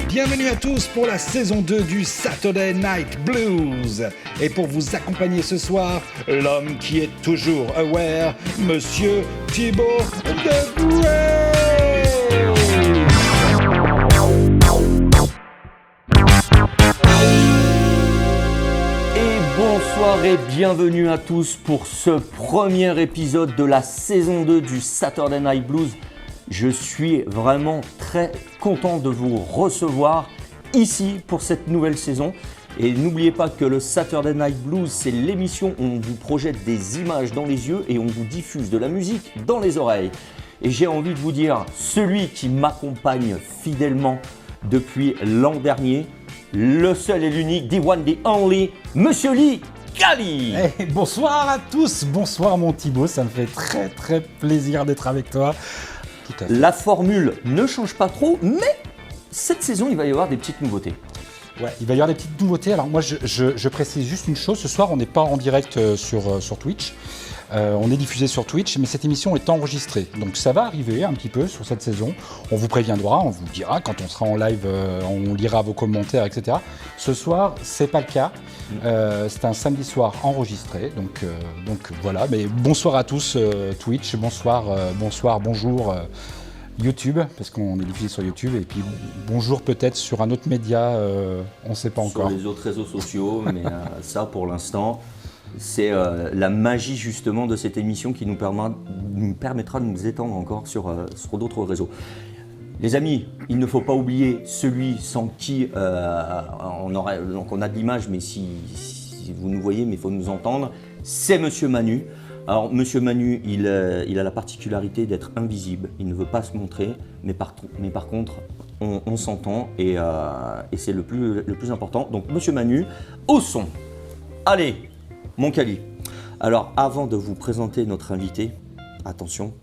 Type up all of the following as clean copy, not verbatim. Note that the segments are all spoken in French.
Bienvenue à tous pour la saison 2 du Saturday Night Blues. Et pour vous accompagner ce soir, l'homme qui est toujours aware, Monsieur Thibaut Degrey. Bonsoir et bienvenue à tous pour ce premier épisode de la saison 2 du Saturday Night Blues. Je suis vraiment très content de vous recevoir ici pour cette nouvelle saison. Et n'oubliez pas que le Saturday Night Blues, c'est l'émission où on vous projette des images dans les yeux et on vous diffuse de la musique dans les oreilles. Et j'ai envie de vous dire, celui qui m'accompagne fidèlement depuis l'an dernier, le seul et l'unique, the one, the only, Monsieur Lee Gali. Hey, bonsoir à tous, bonsoir mon Thibaut, ça me fait très plaisir d'être avec toi. Tout à fait. La formule ne change pas trop, mais cette saison, il va y avoir des petites nouveautés. Ouais, il va y avoir des petites nouveautés. Alors moi, je précise juste une chose. Ce soir, on n'est pas en direct sur Twitch. On est diffusé sur Twitch, mais cette émission est enregistrée. Donc ça va arriver un petit peu sur cette saison. On vous préviendra, on vous dira quand on sera en live, on lira vos commentaires, etc. Ce soir, c'est pas le cas. C'est un samedi soir enregistré. Donc voilà. Mais bonsoir à tous Twitch, bonjour YouTube, parce qu'on est diffusé sur YouTube. Et puis bonjour peut-être sur un autre média, on ne sait pas encore. Sur les autres réseaux sociaux, mais ça pour l'instant... C'est la magie justement de cette émission qui nous permettra de nous étendre encore sur d'autres réseaux. Les amis, il ne faut pas oublier celui sans qui on a de l'image, mais si vous nous voyez, mais il faut nous entendre, c'est Monsieur Manu. Alors Monsieur Manu, il a la particularité d'être invisible, il ne veut pas se montrer, mais par contre, on s'entend et c'est le plus important. Donc Monsieur Manu, au son. Allez, mon Cali. Alors, avant de vous présenter notre invité, attention,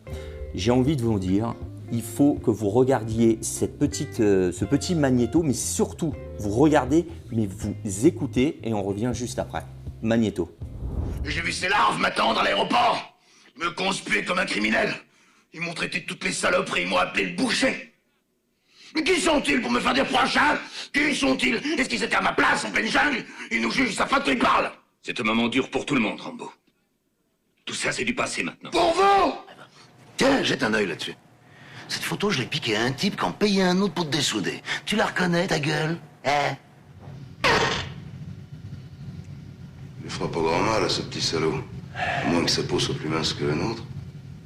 j'ai envie de vous dire, il faut que vous regardiez ce petit magnéto, mais surtout, vous regardez, mais vous écoutez, et on revient juste après. Magnéto. J'ai vu ces larves m'attendre à l'aéroport, me conspuer comme un criminel. Ils m'ont traité de toutes les saloperies, ils m'ont appelé le boucher. Mais qui sont-ils pour me faire des reproches, hein? Qui sont-ils? Est-ce qu'ils étaient à ma place en pleine jungle? Ils nous jugent, ça fait qu'ils parlent. C'est un moment dur pour tout le monde, Rambo. Tout ça, c'est du passé maintenant. Pour vous! Tiens, jette un œil là-dessus. Cette photo, je l'ai piquée à un type qui en payait un autre pour te dessouder. Tu la reconnais, ta gueule? Hein? Il fera pas grand mal à ce petit salaud. À moins que sa peau soit plus mince que la nôtre.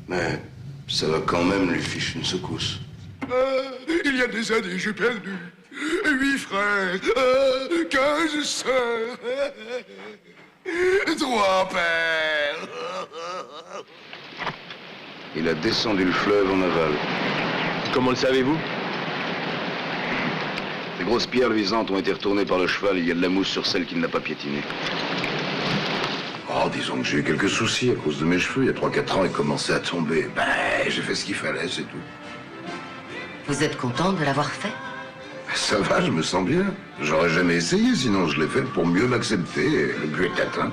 Mais ça va quand même lui ficher une secousse. Il y a des années, j'ai perdu 8 frères, 15 sœurs, 3 pères. Il a descendu le fleuve en aval. Comment le savez-vous? Les grosses pierres luisantes ont été retournées par le cheval et il y a de la mousse sur celle qui ne l'a pas piétinée. Oh, disons que j'ai eu quelques soucis à cause de mes cheveux. Il y a 3-4 ans, ils commençaient à tomber. Ben, j'ai fait ce qu'il fallait, c'est tout. Vous êtes content de l'avoir fait? Ça va, je me sens bien. J'aurais jamais essayé, sinon je l'ai fait pour mieux m'accepter et le but est atteint.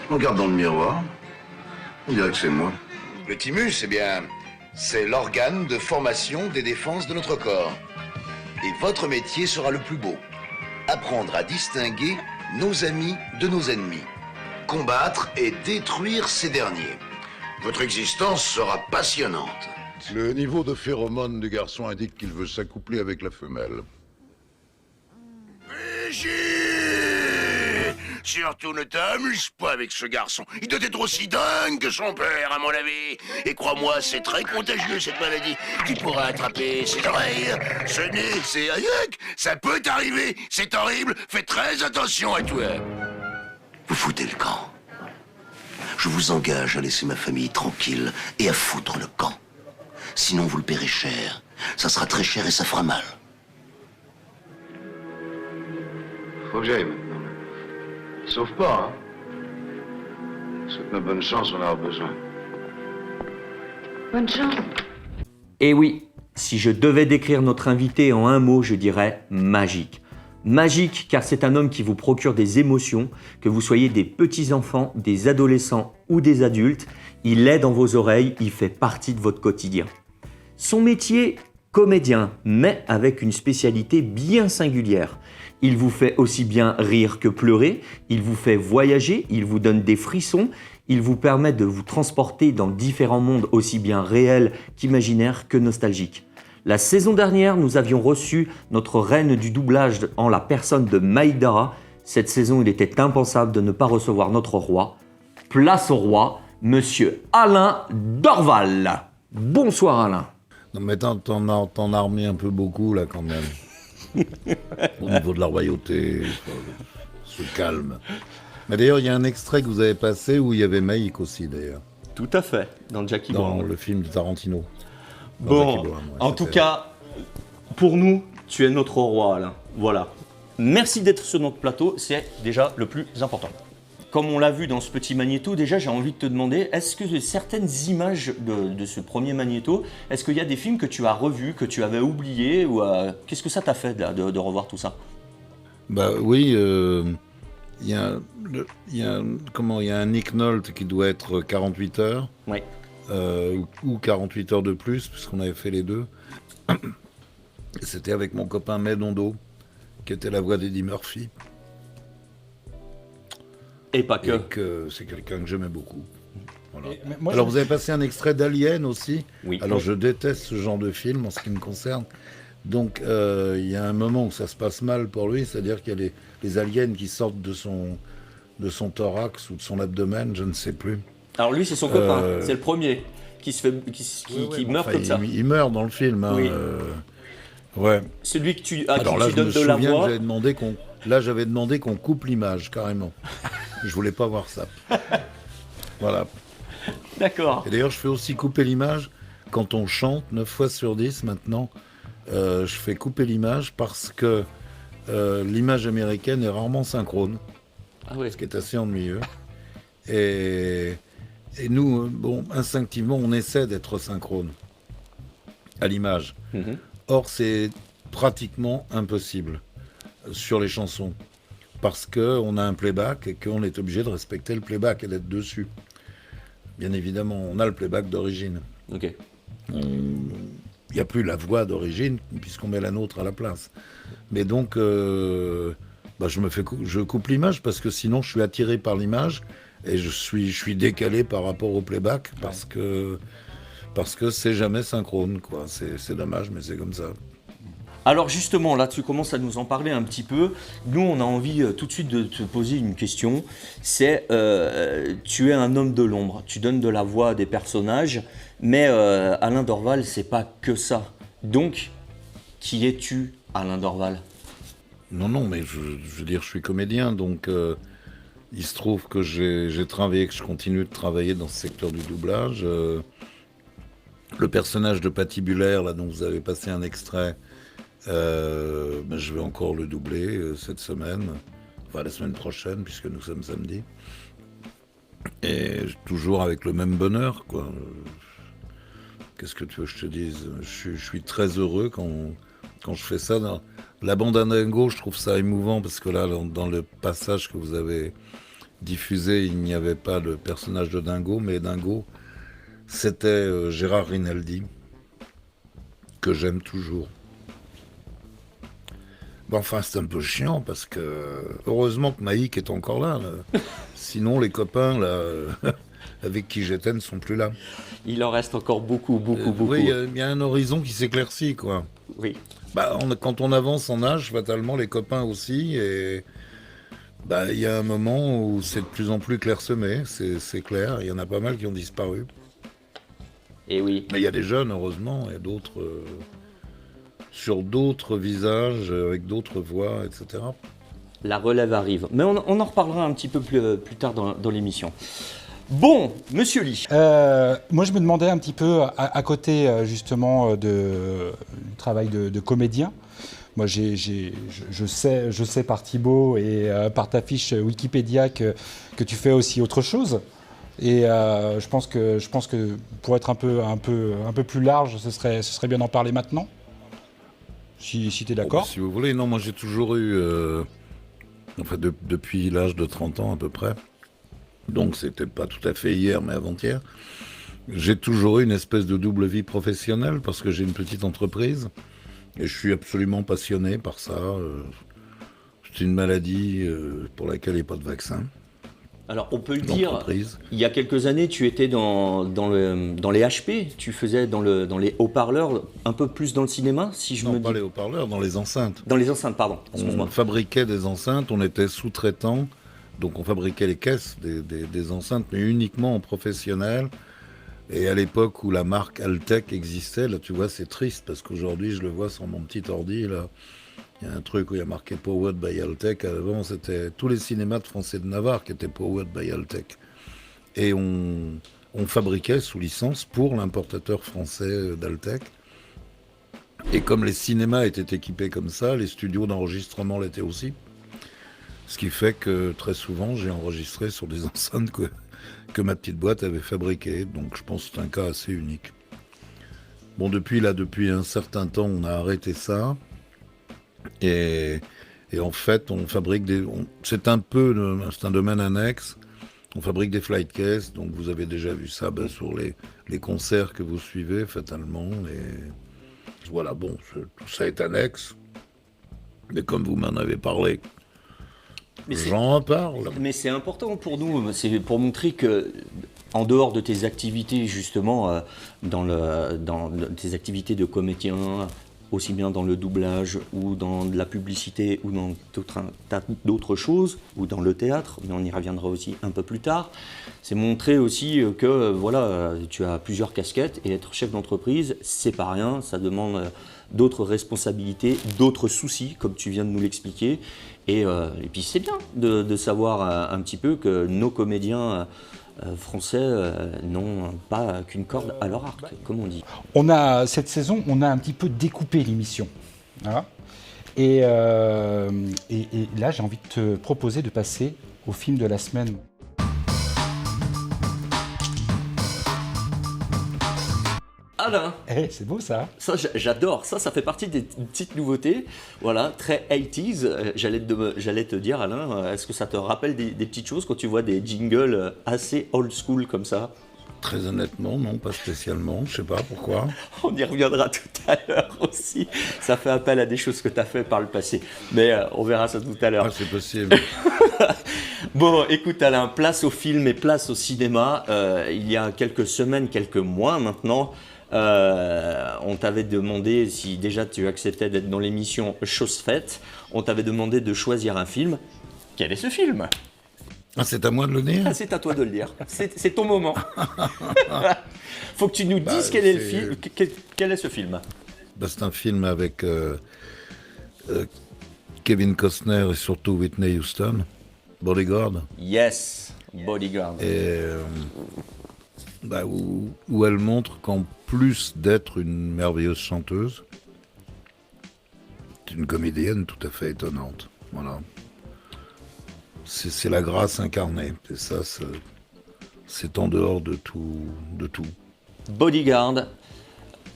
Je me regarde dans le miroir, on dirait que c'est moi. Le thymus, eh bien, c'est l'organe de formation des défenses de notre corps. Et votre métier sera le plus beau. Apprendre à distinguer nos amis de nos ennemis. Combattre et détruire ces derniers. Votre existence sera passionnante. Le niveau de phéromone du garçon indique qu'il veut s'accoupler avec la femelle. Brigitte! Surtout ne t'amuse pas avec ce garçon. Il doit être aussi dingue que son père, à mon avis. Et crois-moi, c'est très contagieux, cette maladie. Tu pourras attraper ses oreilles, ce nez, ses aïeux. Ça peut t'arriver. C'est horrible. Fais très attention à toi. Vous foutez le camp. Je vous engage à laisser ma famille tranquille et à foutre le camp. Sinon, vous le paierez cher. Ça sera très cher et ça fera mal. Faut que j'aille maintenant. Sauf pas, hein. Souhaite-moi bonne chance, on en aura besoin. Bonne chance. Et oui, si je devais décrire notre invité en un mot, je dirais magique. Magique car c'est un homme qui vous procure des émotions, que vous soyez des petits-enfants, des adolescents ou des adultes, il est dans vos oreilles, il fait partie de votre quotidien. Son métier, Comédien, mais avec une spécialité bien singulière. Il vous fait aussi bien rire que pleurer, il vous fait voyager, il vous donne des frissons, il vous permet de vous transporter dans différents mondes aussi bien réels qu'imaginaires que nostalgiques. La saison dernière, nous avions reçu notre reine du doublage en la personne de Maïdara. Cette saison, il était impensable de ne pas recevoir notre roi. Place au roi, monsieur Alain Dorval. Bonsoir Alain. Non, mais t'en as remis un peu beaucoup, là, quand même. Au niveau de la royauté, ce calme. Mais d'ailleurs, il y a un extrait que vous avez passé où il y avait Maïk aussi, d'ailleurs. Tout à fait, dans Jackie Dans Brown. le film de Tarantino. Bon, Jackie Brown, ouais, en tout c'était- cas, pour nous, tu es notre roi Alain. Voilà. Merci d'être sur notre plateau, c'est déjà le plus important. Comme on l'a vu dans ce petit magnéto, déjà j'ai envie de te demander, est-ce que certaines images de ce premier magnéto, est-ce qu'il y a des films que tu as revus, que tu avais oubliés, ou qu'est-ce que ça t'a fait là, de revoir tout ça? Bah oui, il y a un Nick Nolte qui doit être 48 heures, Oui. ou 48 heures de plus, puisqu'on avait fait les deux. Et c'était avec mon copain Medondo, qui était la voix d'Eddie Murphy. Et pas que. Et que c'est quelqu'un que j'aimais beaucoup. Voilà. Et, mais moi, Alors je- vous avez passé un extrait d'Alien aussi. Oui. Alors je déteste ce genre de film en ce qui me concerne. Donc il y a un moment où ça se passe mal pour lui, c'est-à-dire qu'il y a les aliens qui sortent de son thorax ou de son abdomen, je ne sais plus. Alors lui c'est son copain, c'est le premier qui se fait, qui meurt Enfin, comme ça. il meurt dans le film. Hein, Oui. Ouais. Celui que à Alors qui là, tu je donnes me de la souviens que voix. j'avais demandé qu'on coupe l'image carrément. Je voulais pas voir ça. Voilà. D'accord. Et d'ailleurs, je fais aussi couper l'image quand on chante, 9 fois sur 10 maintenant. Je fais couper l'image parce que l'image américaine est rarement synchrone, Ah ouais. ce qui est assez ennuyeux. Et nous, bon, instinctivement, on essaie d'être synchrone à l'image. Mhm. Or, c'est pratiquement impossible sur les chansons parce qu'on a un playback et qu'on est obligé de respecter le playback et d'être dessus. Bien évidemment, on a le playback d'origine. Ok. Il n'y a plus la voix d'origine puisqu'on met la nôtre à la place. Mais donc, je coupe l'image parce que sinon je suis attiré par l'image et je suis décalé par rapport au playback parce que c'est jamais synchrone, quoi. C'est dommage, mais c'est comme ça. Alors justement, là tu commences à nous en parler un petit peu. Nous on a envie tout de suite de te poser une question. C'est, tu es un homme de l'ombre, tu donnes de la voix à des personnages, mais Alain Dorval c'est pas que ça. Donc, qui es-tu Alain Dorval? Non, mais je veux dire, je suis comédien, donc il se trouve que j'ai travaillé, que je continue de travailler dans ce secteur du doublage. Le personnage de Patibulaire, là, dont vous avez passé un extrait, je vais encore le doubler cette semaine, enfin la semaine prochaine, puisque nous sommes samedi. Et toujours avec le même bonheur, quoi. Qu'est-ce que tu veux que je te dise? Je suis très heureux quand je fais ça. Dans la bande à Dingo, je trouve ça émouvant, parce que là, dans le passage que vous avez diffusé, il n'y avait pas le personnage de Dingo, mais Dingo, c'était Gérard Rinaldi, que j'aime toujours. Bon, enfin, c'est un peu chiant, parce que heureusement que Maïk est encore là. Sinon, les copains là, avec qui j'étais ne sont plus là. Il en reste encore beaucoup. Oui, il y a un horizon qui s'éclaircit, quoi. Oui. Quand on avance en âge, fatalement, les copains aussi, et il y a un moment où c'est de plus en plus clairsemé, c'est clair. Il y en a pas mal qui ont disparu. Et oui. Mais il y a des jeunes, heureusement, et d'autres sur d'autres visages, avec d'autres voix, etc. La relève arrive. Mais on en reparlera un petit peu plus tard dans l'émission. Bon, Monsieur Lee. Moi, je me demandais un petit peu, à côté justement du travail de comédien. Moi, je sais par Thibaut et par ta fiche Wikipédia que tu fais aussi autre chose. Et je pense que pour être un peu plus large, ce serait bien d'en parler maintenant. Si tu es d'accord. Si vous voulez, non, moi j'ai toujours eu, depuis l'âge de 30 ans à peu près, donc c'était pas tout à fait hier, mais avant-hier, J'ai toujours eu une espèce de double vie professionnelle parce que j'ai une petite entreprise et je suis absolument passionné par ça. C'est une maladie pour laquelle il n'y a pas de vaccin. Alors, on peut le dire, il y a quelques années, tu étais dans les HP, tu faisais dans les haut-parleurs, un peu plus dans le cinéma, si je me dis. Non, pas les haut-parleurs, dans les enceintes. Dans les enceintes, pardon, excuse-moi. On fabriquait des enceintes, on était sous-traitants, donc on fabriquait les caisses des enceintes, mais uniquement en professionnel. Et à l'époque où la marque Altec existait, là tu vois, c'est triste, parce qu'aujourd'hui, je le vois sur mon petit ordi, là. Il y a un truc où il y a marqué Powered by Altec. Avant, c'était tous les cinémas de Français de Navarre qui étaient Powered by Altec. Et on fabriquait sous licence pour l'importateur français d'Altec. Et comme les cinémas étaient équipés comme ça, les studios d'enregistrement l'étaient aussi. Ce qui fait que très souvent, j'ai enregistré sur des enceintes que ma petite boîte avait fabriquées. Donc je pense que c'est un cas assez unique. Bon, depuis un certain temps, on a arrêté ça. Et en fait, on fabrique c'est un domaine annexe. On fabrique des flight cases, donc vous avez déjà vu ça sur les concerts que vous suivez fatalement. Et voilà, bon, tout ça est annexe. Mais comme vous m'en avez parlé, j'en parle. Mais c'est important pour nous, c'est pour montrer que, en dehors de tes activités justement, dans tes activités de comédien, aussi bien dans le doublage ou dans la publicité ou dans tout un tas d'autres choses, ou dans le théâtre, mais on y reviendra aussi un peu plus tard. C'est montrer aussi que voilà, tu as plusieurs casquettes et être chef d'entreprise, c'est pas rien, ça demande d'autres responsabilités, d'autres soucis, comme tu viens de nous l'expliquer. Et puis c'est bien de savoir un petit peu que nos comédiens français n'ont pas qu'une corde à leur arc, comme on dit. Cette saison, on a un petit peu découpé l'émission. Voilà. Et là, j'ai envie de te proposer de passer au film de la semaine. Alain, C'est beau ça. ça j'adore, ça fait partie des petites nouveautés, voilà, très 80s. J'allais te dire, Alain, est-ce que ça te rappelle des petites choses quand tu vois des jingles assez old school comme ça? Très honnêtement, non, pas spécialement, je sais pas pourquoi. On y reviendra tout à l'heure aussi, ça fait appel à des choses que tu as fait par le passé, mais on verra ça tout à l'heure. Ah, c'est possible. Bon, écoute Alain, place au film et place au cinéma. Il y a quelques semaines, quelques mois maintenant, on t'avait demandé si déjà tu acceptais d'être dans l'émission Chose faite. On t'avait demandé de choisir un film. Quel est ce film? Ah, c'est à moi de le dire? Ah, c'est à toi de le dire. C'est ton moment. Faut que tu nous dises quel est le film. Quel est ce film? C'est un film avec Kevin Costner et surtout Whitney Houston. Bodyguard. Yes, Bodyguard. Et où elle montre qu'en plus d'être une merveilleuse chanteuse, c'est une comédienne tout à fait étonnante. Voilà. C'est la grâce incarnée. Et ça, c'est en dehors de tout. Bodyguard.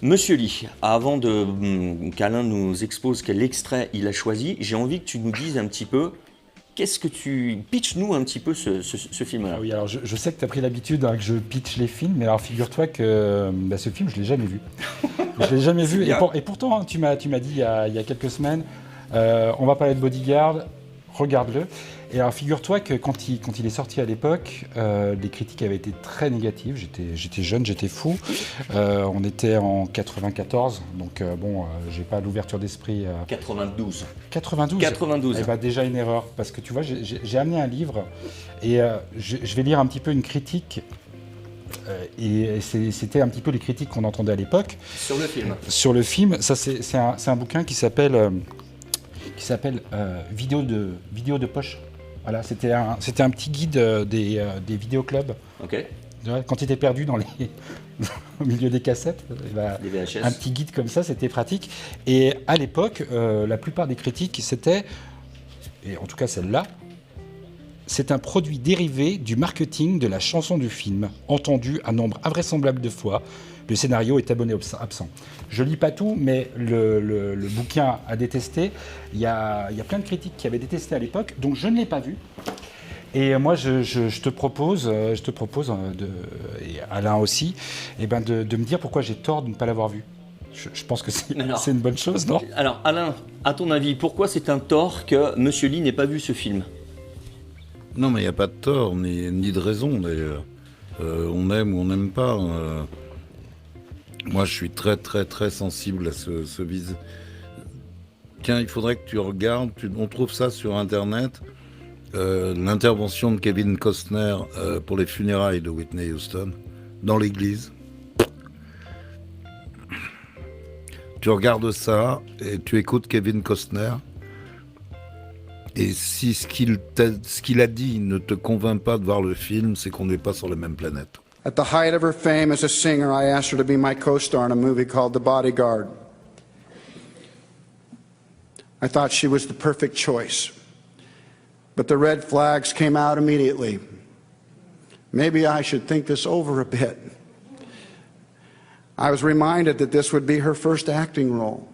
Monsieur Lee, avant qu'Alain nous expose quel extrait il a choisi, j'ai envie que tu nous dises un petit peu. Qu'est-ce que tu... Pitch-nous un petit peu ce film-là. Oui, alors je sais que tu as pris l'habitude que je pitch les films, mais alors figure-toi que ce film, je ne l'ai jamais vu. Je ne l'ai jamais vu. Et pourtant, hein, tu m'as dit il y a quelques semaines, on va parler de Bodyguard, regarde-le. Et alors figure-toi que quand il est sorti à l'époque, les critiques avaient été très négatives. J'étais jeune, j'étais fou. On était en 94, donc j'ai pas l'ouverture d'esprit. 92. 92. Eh ben, déjà une erreur, parce que tu vois, j'ai amené un livre et je vais lire un petit peu une critique. Et c'était un petit peu les critiques qu'on entendait à l'époque. Sur le film. Sur le film, ça c'est un bouquin qui s'appelle Vidéo de poche. Voilà, c'était un petit guide des vidéoclubs. Ok. Quand tu étais perdu au milieu des cassettes, des VHS. Un petit guide comme ça, c'était pratique. Et à l'époque, la plupart des critiques, c'était, et en tout cas celle-là, c'est un produit dérivé du marketing de la chanson du film, entendu un nombre invraisemblable de fois. Le scénario est abonné absent. Je lis pas tout, mais le bouquin a détesté. Il y a plein de critiques qui avaient détesté à l'époque, donc je ne l'ai pas vu. Et moi, je te propose, et Alain aussi, de me dire pourquoi j'ai tort de ne pas l'avoir vu. Je pense que c'est une bonne chose, non? Alors Alain, à ton avis, pourquoi c'est un tort que Monsieur Lee n'ait pas vu ce film? Non, mais il n'y a pas de tort, ni de raison d'ailleurs. On aime ou on n'aime pas. Moi, je suis très, très, très sensible à ce vise. Tiens, il faudrait que tu regardes, on trouve ça sur Internet, l'intervention de Kevin Costner pour les funérailles de Whitney Houston, dans l'église. Tu regardes ça et tu écoutes Kevin Costner. Et si ce qu'il a dit ne te convainc pas de voir le film, c'est qu'on n'est pas sur la même planète. At the height of her fame as a singer, I asked her to be my co-star in a movie called The Bodyguard. I thought she was the perfect choice. But the red flags came out immediately. Maybe I should think this over a bit. I was reminded that this would be her first acting role.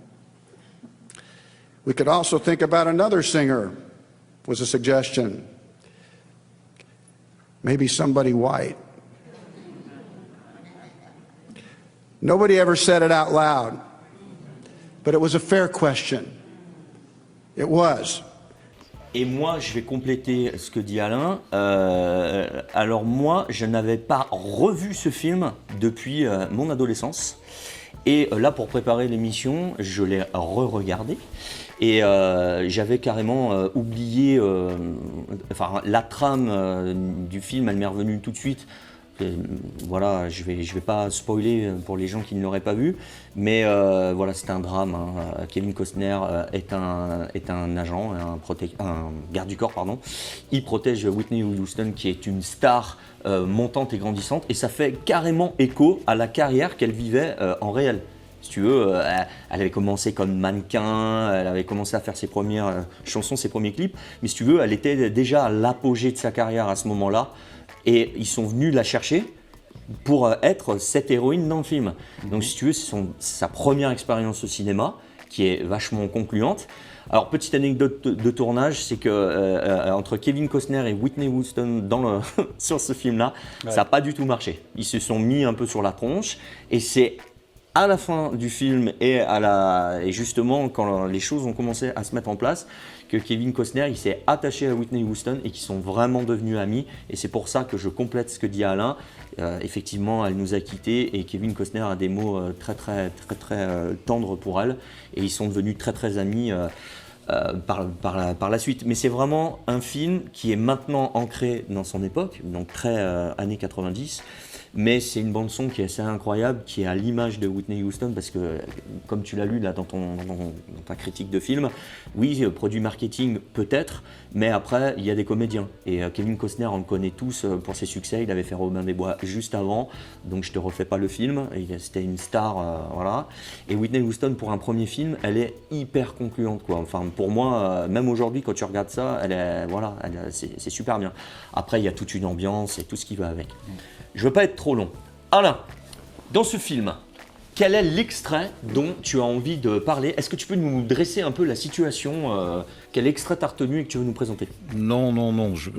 We could also think about another singer, was a suggestion. Maybe somebody white. Nobody ever said it out loud, but it was a fair question. It was. Et moi, je vais compléter ce que dit Alain. Alors moi, je n'avais pas revu ce film depuis mon adolescence. Et là, pour préparer l'émission, je l'ai re-regardé. Et j'avais carrément oublié, la trame du film, elle m'est revenue tout de suite. Voilà, je vais pas spoiler pour les gens qui ne l'auraient pas vu, mais voilà, c'est un drame. Hein. Kevin Costner est un agent, un garde du corps, pardon. Il protège Whitney Houston, qui est une star montante et grandissante, et ça fait carrément écho à la carrière qu'elle vivait en réel. Si tu veux, elle avait commencé comme mannequin, elle avait commencé à faire ses premières chansons, ses premiers clips, mais si tu veux, elle était déjà à l'apogée de sa carrière à ce moment-là. Et ils sont venus la chercher pour être cette héroïne dans le film. Donc si tu veux, c'est sa première expérience au cinéma, qui est vachement concluante. Alors petite anecdote de tournage, c'est que entre Kevin Costner et Whitney Houston sur ce film-là, ça n'a pas du tout marché. Ils se sont mis un peu sur la tronche, et c'est à la fin du film et justement quand les choses ont commencé à se mettre en place, que Kevin Costner il s'est attaché à Whitney Houston et qu'ils sont vraiment devenus amis. Et c'est pour ça que je complète ce que dit Alain. Effectivement, elle nous a quittés et Kevin Costner a des mots très très très très tendres pour elle. Et ils sont devenus très très amis par la suite. Mais c'est vraiment un film qui est maintenant ancré dans son époque, donc très années 90. Mais c'est une bande-son qui est assez incroyable, qui est à l'image de Whitney Houston, parce que, comme tu l'as lu là dans ta critique de film, oui, produit marketing peut-être, mais après, il y a des comédiens. Et Kevin Costner, on le connaît tous pour ses succès, il avait fait Robin des Bois juste avant, donc je te refais pas le film, c'était une star, voilà. Et Whitney Houston, pour un premier film, elle est hyper concluante, quoi. Enfin, pour moi, même aujourd'hui, quand tu regardes ça, c'est super bien. Après, il y a toute une ambiance et tout ce qui va avec. Je ne veux pas être trop long. Alain, dans ce film, quel est l'extrait dont tu as envie de parler? Est-ce que tu peux nous dresser un peu la situation? Quel extrait t'as retenu et que tu veux nous présenter? Non,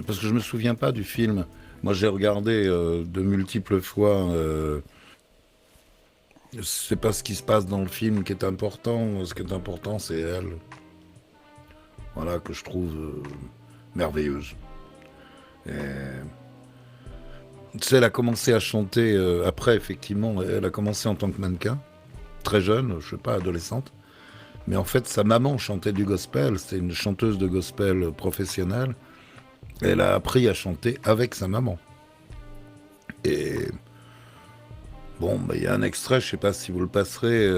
parce que je ne me souviens pas du film. Moi, j'ai regardé de multiples fois. C'est pas ce qui se passe dans le film qui est important. Ce qui est important, c'est elle. Voilà, que je trouve merveilleuse. Tu sais, elle a commencé à chanter après, effectivement. Elle a commencé en tant que mannequin, très jeune, je sais pas, adolescente. Mais en fait, sa maman chantait du gospel. C'était une chanteuse de gospel professionnelle. Elle a appris à chanter avec sa maman. Et bon, il y a un extrait, je sais pas si vous le passerez,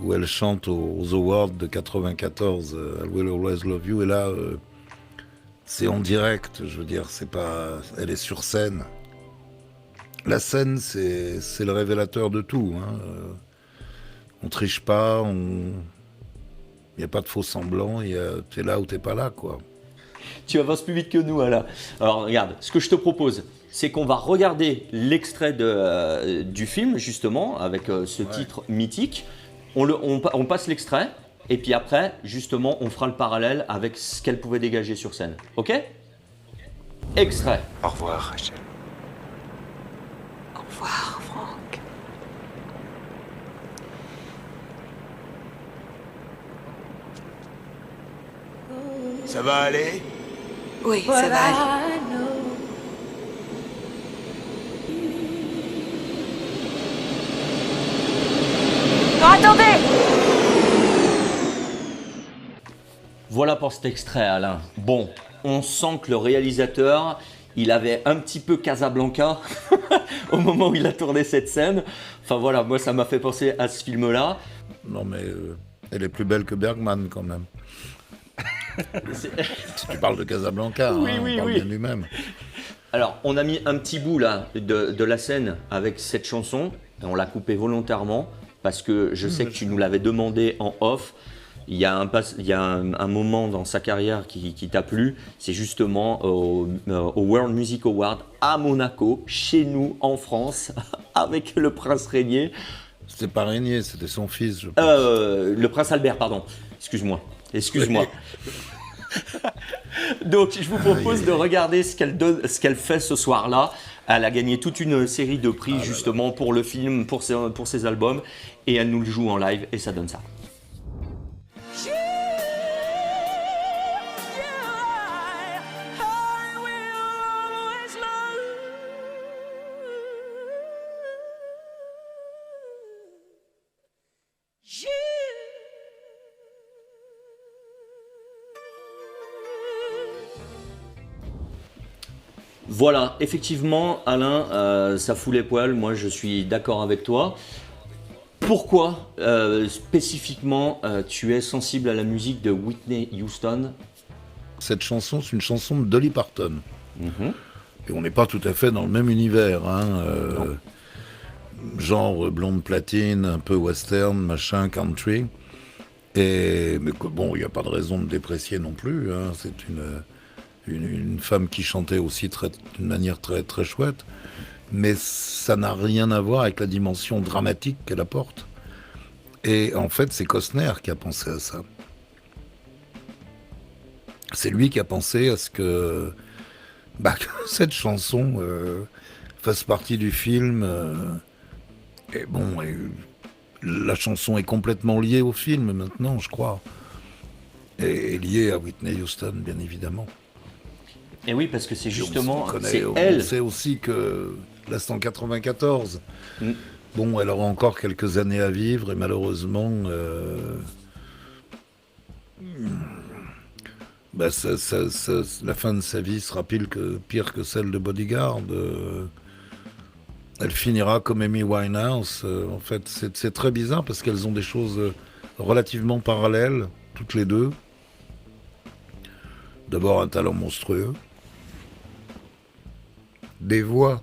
où elle chante aux Awards de 94, I Will Always Love You. Et là, c'est en direct, je veux dire, c'est pas, elle est sur scène. La scène, c'est le révélateur de tout. Hein. On triche pas, il n'y a pas de faux semblants, t'es là ou t'es pas là, quoi. Tu avances plus vite que nous, Alain. Alors regarde, ce que je te propose, c'est qu'on va regarder l'extrait du film, justement, avec ce titre mythique. On passe l'extrait. Et puis après, justement, on fera le parallèle avec ce qu'elle pouvait dégager sur scène. Ok ? Extrait. Au revoir, Rachel. Au revoir, Franck. Ça va aller? Oui, ça va aller. Non, attendez! Voilà pour cet extrait, Alain. Bon, on sent que le réalisateur, il avait un petit peu Casablanca au moment où il a tourné cette scène. Enfin voilà, moi ça m'a fait penser à ce film-là. Non mais elle est plus belle que Bergman quand même. Si tu parles de Casablanca, Oui, on parle bien lui-même. Alors, on a mis un petit bout là de la scène avec cette chanson. Et on l'a coupé volontairement parce que je sais que tu nous l'avais demandé en off. Il y a un moment dans sa carrière qui t'a plu. C'est justement au World Music Award à Monaco, chez nous en France, avec le prince Régnier. C'était pas Régnier, c'était son fils, je pense. Le prince Albert, pardon. Excuse-moi. Donc, je vous propose de regarder ce qu'elle fait ce soir-là. Elle a gagné toute une série de prix justement pour le film, pour ses albums, et elle nous le joue en live et ça donne ça. Voilà, effectivement, Alain, ça fout les poils. Moi, je suis d'accord avec toi. Pourquoi, spécifiquement, tu es sensible à la musique de Whitney Houston? Cette chanson, c'est une chanson de Dolly Parton. Et on n'est pas tout à fait dans le même univers. Genre blonde platine, un peu western, machin, country. Mais bon, il n'y a pas de raison de déprécier non plus. C'est une femme qui chantait aussi d'une manière très, très chouette. Mais ça n'a rien à voir avec la dimension dramatique qu'elle apporte. Et en fait, c'est Costner qui a pensé à ça. C'est lui qui a pensé à ce que cette chanson fasse partie du film. Et la chanson est complètement liée au film maintenant, je crois. Et liée à Whitney Houston, bien évidemment. Et oui, parce que c'est justement, c'est on elle. sait aussi que là, c'est en 94. Bon, elle aura encore quelques années à vivre et malheureusement, la fin de sa vie sera pire que celle de Bodyguard. Elle finira comme Amy Winehouse. En fait, c'est très bizarre parce qu'elles ont des choses relativement parallèles, toutes les deux. D'abord, un talent monstrueux. Des voix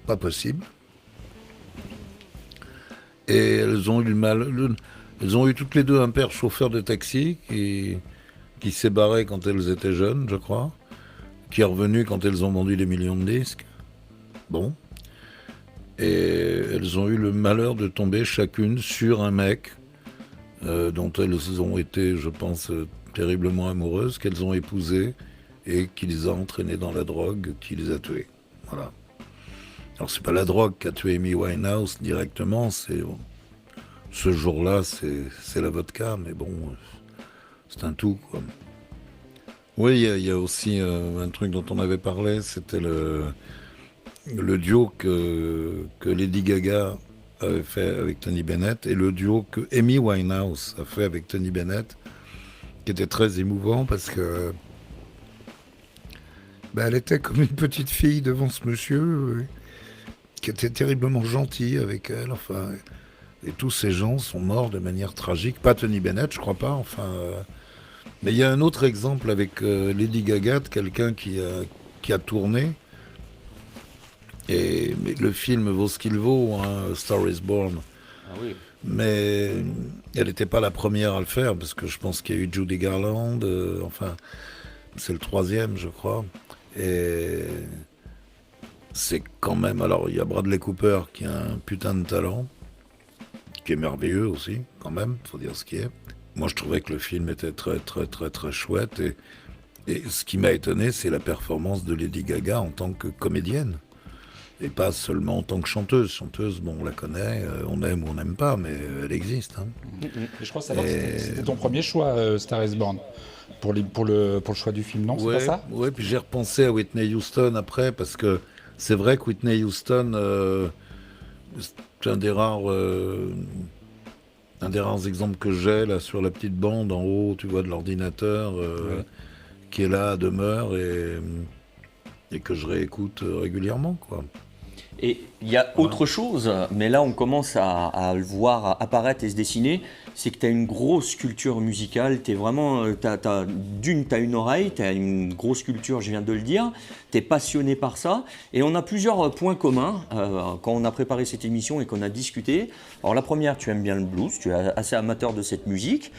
pas possibles. Et elles ont eu toutes les deux un père chauffeur de taxi qui s'est barré quand elles étaient jeunes, je crois, qui est revenu quand elles ont vendu des millions de disques. Bon. Et elles ont eu le malheur de tomber chacune sur un mec dont elles ont été, je pense, terriblement amoureuses, qu'elles ont épousé et qui les a entraînées dans la drogue, qui les a tuées. Voilà. Alors c'est pas la drogue qui a tué Amy Winehouse directement, ce jour-là c'est la vodka, mais bon, c'est un tout, quoi. Oui, il y a aussi un truc dont on avait parlé, c'était le duo que Lady Gaga avait fait avec Tony Bennett et le duo que Amy Winehouse a fait avec Tony Bennett, qui était très émouvant parce que elle était comme une petite fille devant ce monsieur qui était terriblement gentil avec elle. Enfin, et tous ces gens sont morts de manière tragique. Pas Tony Bennett, je crois pas. Enfin, mais il y a un autre exemple avec Lady Gaga, de quelqu'un qui a tourné. Mais le film vaut ce qu'il vaut, Star is Born. Ah oui. Mais elle n'était pas la première à le faire, parce que je pense qu'il y a eu Judy Garland, c'est le troisième, je crois. Et c'est quand même... Alors, il y a Bradley Cooper qui a un putain de talent, qui est merveilleux aussi, quand même, faut dire ce qui est. Moi, je trouvais que le film était très, très, très, très chouette, et Et ce qui m'a étonné, c'est la performance de Lady Gaga en tant que comédienne. Et pas seulement en tant que chanteuse. Chanteuse, bon, on la connaît, on aime ou on n'aime pas, mais elle existe. Hein. Et je crois savoir que c'était ton premier choix, Star is Born, pour le choix du film, non? C'est pas ça? Ouais, puis j'ai repensé à Whitney Houston après, parce que c'est vrai que Whitney Houston, c'est un des rares exemples que j'ai, là, sur la petite bande en haut, tu vois, de l'ordinateur, qui est là, demeure, et que je réécoute régulièrement, quoi. Et il y a autre chose, mais là on commence à le voir apparaître et se dessiner, c'est que tu as une grosse culture musicale, tu as une oreille, tu as une grosse culture, je viens de le dire, tu es passionné par ça, et on a plusieurs points communs quand on a préparé cette émission et qu'on a discuté. Alors la première, tu aimes bien le blues, tu es assez amateur de cette musique,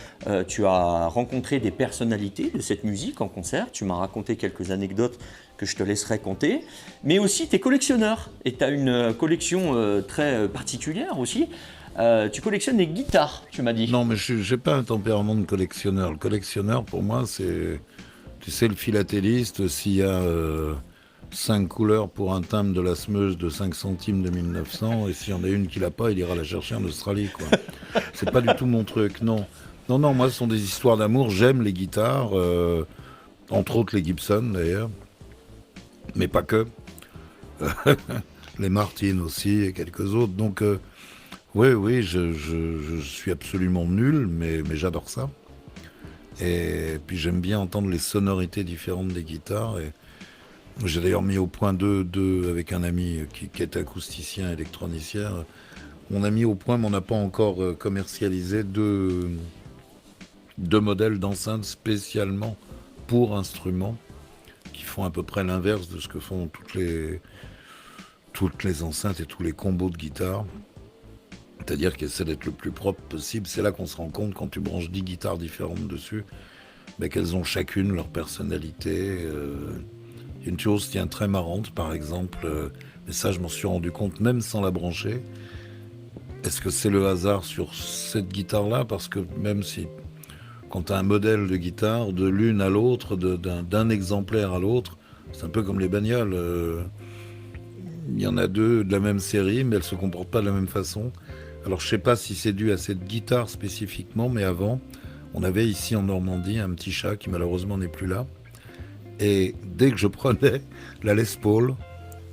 tu as rencontré des personnalités de cette musique en concert, tu m'as raconté quelques anecdotes que je te laisserai compter, mais aussi tu es collectionneur, et tu as une collection très particulière aussi. Tu collectionnes les guitares, tu m'as dit. Non, mais je n'ai pas un tempérament de collectionneur. Le collectionneur, pour moi, c'est, tu sais, le philatéliste, s'il y a 5 couleurs pour un timbre de la Smeuse de 5 centimes de 1900, et s'il y en a une qui l'a pas, il ira la chercher en Australie, quoi. C'est pas du tout mon truc, non. Non, moi, ce sont des histoires d'amour. J'aime les guitares, entre autres les Gibson, d'ailleurs. Mais pas que. Les Martin aussi et quelques autres. Donc, oui, je suis absolument nul, mais j'adore ça. Et puis j'aime bien entendre les sonorités différentes des guitares. Et j'ai d'ailleurs mis au point deux avec un ami qui est acousticien, électronicien. On a mis au point, mais on n'a pas encore commercialisé deux modèles d'enceintes spécialement pour instruments, qui font à peu près l'inverse de ce que font toutes les enceintes et tous les combos de guitare. C'est-à-dire qu'ils essaient d'être le plus propre possible. C'est là qu'on se rend compte, quand tu branches 10 guitares différentes dessus, qu'elles ont chacune leur personnalité. Une chose très marrante, par exemple, mais ça je m'en suis rendu compte même sans la brancher. Est-ce que c'est le hasard sur cette guitare-là? Parce que même si, quand tu as un modèle de guitare, de l'une à l'autre, d'un exemplaire à l'autre, c'est un peu comme les bagnoles. Il y en a deux de la même série, mais elles ne se comportent pas de la même façon. Alors je ne sais pas si c'est dû à cette guitare spécifiquement, mais avant, on avait ici en Normandie un petit chat qui malheureusement n'est plus là. Et dès que je prenais la Les Paul,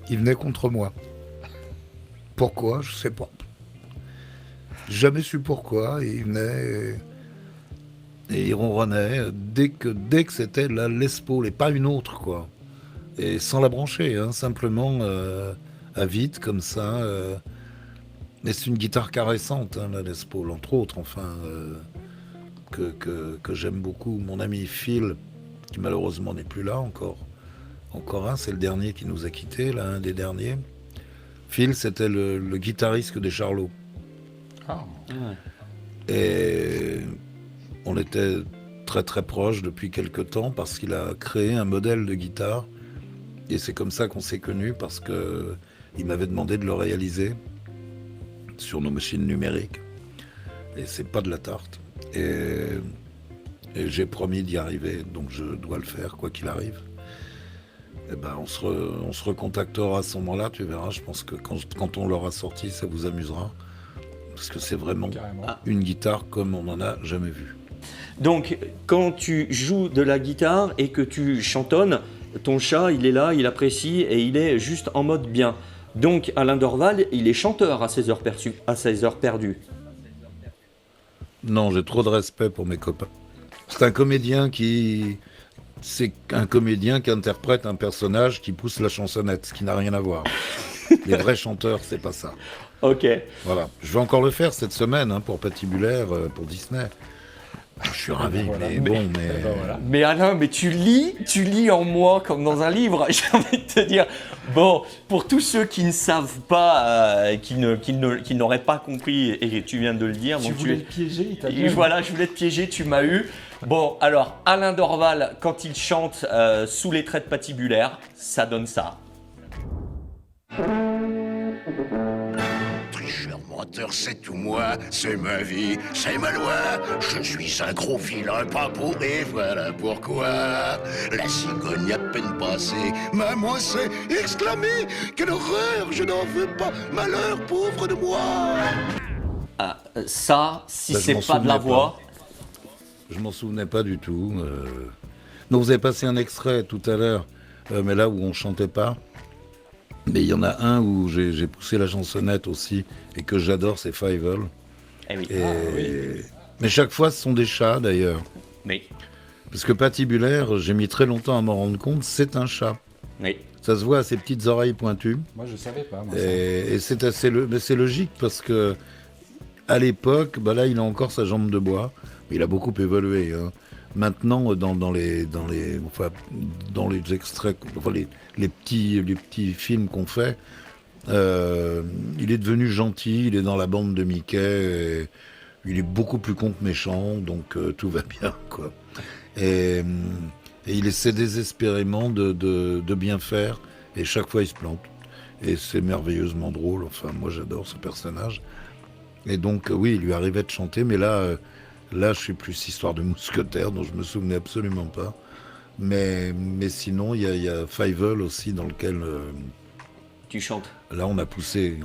il venait contre moi. Pourquoi? Je ne sais pas. Jamais su pourquoi. Il venait et il ronronnait dès que c'était la Les Paul et pas une autre, quoi. Et sans la brancher, hein, simplement à vide comme ça. Mais c'est une guitare caressante, hein, la Les Paul, entre autres, enfin, que j'aime beaucoup. Mon ami Phil, qui malheureusement n'est plus là encore un, c'est le dernier qui nous a quittés, là, un des derniers. Phil, c'était le guitariste des Charlots. Ah. Et on était très très proches depuis quelque temps parce qu'il a créé un modèle de guitare. Et c'est comme ça qu'on s'est connus, parce qu'il m'avait demandé de le réaliser sur nos machines numériques. Et c'est pas de la tarte. Et j'ai promis d'y arriver, donc je dois le faire, quoi qu'il arrive. Et on se recontactera à ce moment-là, tu verras. Je pense que quand on l'aura sorti, ça vous amusera. Parce que c'est vraiment une guitare comme on n'en a jamais vu. Donc, quand tu joues de la guitare et que tu chantonnes, ton chat, il est là, il apprécie et il est juste en mode bien. Donc, Alain Dorval, il est chanteur à ses heures perdues. Non, j'ai trop de respect pour mes copains. C'est un comédien qui interprète un personnage qui pousse la chansonnette, ce qui n'a rien à voir. Les vrais chanteurs, c'est pas ça. Ok. Voilà. Je vais encore le faire cette semaine, hein, pour Patibulaire, pour Disney. Je suis ravi, Mais Alain, mais tu lis en moi comme dans un livre, j'ai envie de te dire. Bon, pour tous ceux qui ne savent pas, qui n'auraient pas compris, et tu viens de le dire. Tu voulais le piéger, Voilà, je voulais te piéger, tu m'as eu. Bon, alors, Alain Dorval, quand il chante sous les traits de Patibulaire, ça donne ça. Tricheur menteur, c'est tout moi, c'est ma vie, c'est ma loi. Je suis un gros vilain pas pourri, voilà pourquoi. La cigogne à peine passée m'a moissé, exclamé, quelle horreur, je n'en veux pas, malheur pauvre de moi. Ah, ça, si Bah, je m'en c'est pas de la souvenais voix, Je m'en souvenais pas du tout. Donc vous avez passé un extrait tout à l'heure, mais là où on chantait pas. Mais il y en a un où j'ai poussé la chansonnette aussi, et que j'adore, c'est Fievel. eh oui. Mais chaque fois, ce sont des chats d'ailleurs. Oui. Parce que Patibulaire, j'ai mis très longtemps à m'en rendre compte, c'est un chat. Oui. Ça se voit à ses petites oreilles pointues. Moi, je savais pas. Moi, ça. Et c'est assez mais c'est logique parce que à l'époque, bah là, il a encore sa jambe de bois. Mais il a beaucoup évolué. Hein. Maintenant, dans les extraits, enfin, les petits films qu'on fait, il est devenu gentil. Il est dans la bande de Mickey. Et il est beaucoup plus con que méchant, donc tout va bien, quoi. Et il essaie désespérément de bien faire. Et chaque fois, il se plante. Et c'est merveilleusement drôle. Enfin, moi, j'adore ce personnage. Et donc, oui, il lui arrivait de chanter, mais là, je suis plus histoire de mousquetaire, dont je me souvenais absolument pas. Mais sinon, il y a Fievel aussi, dans lequel Tu chantes. là, on a poussé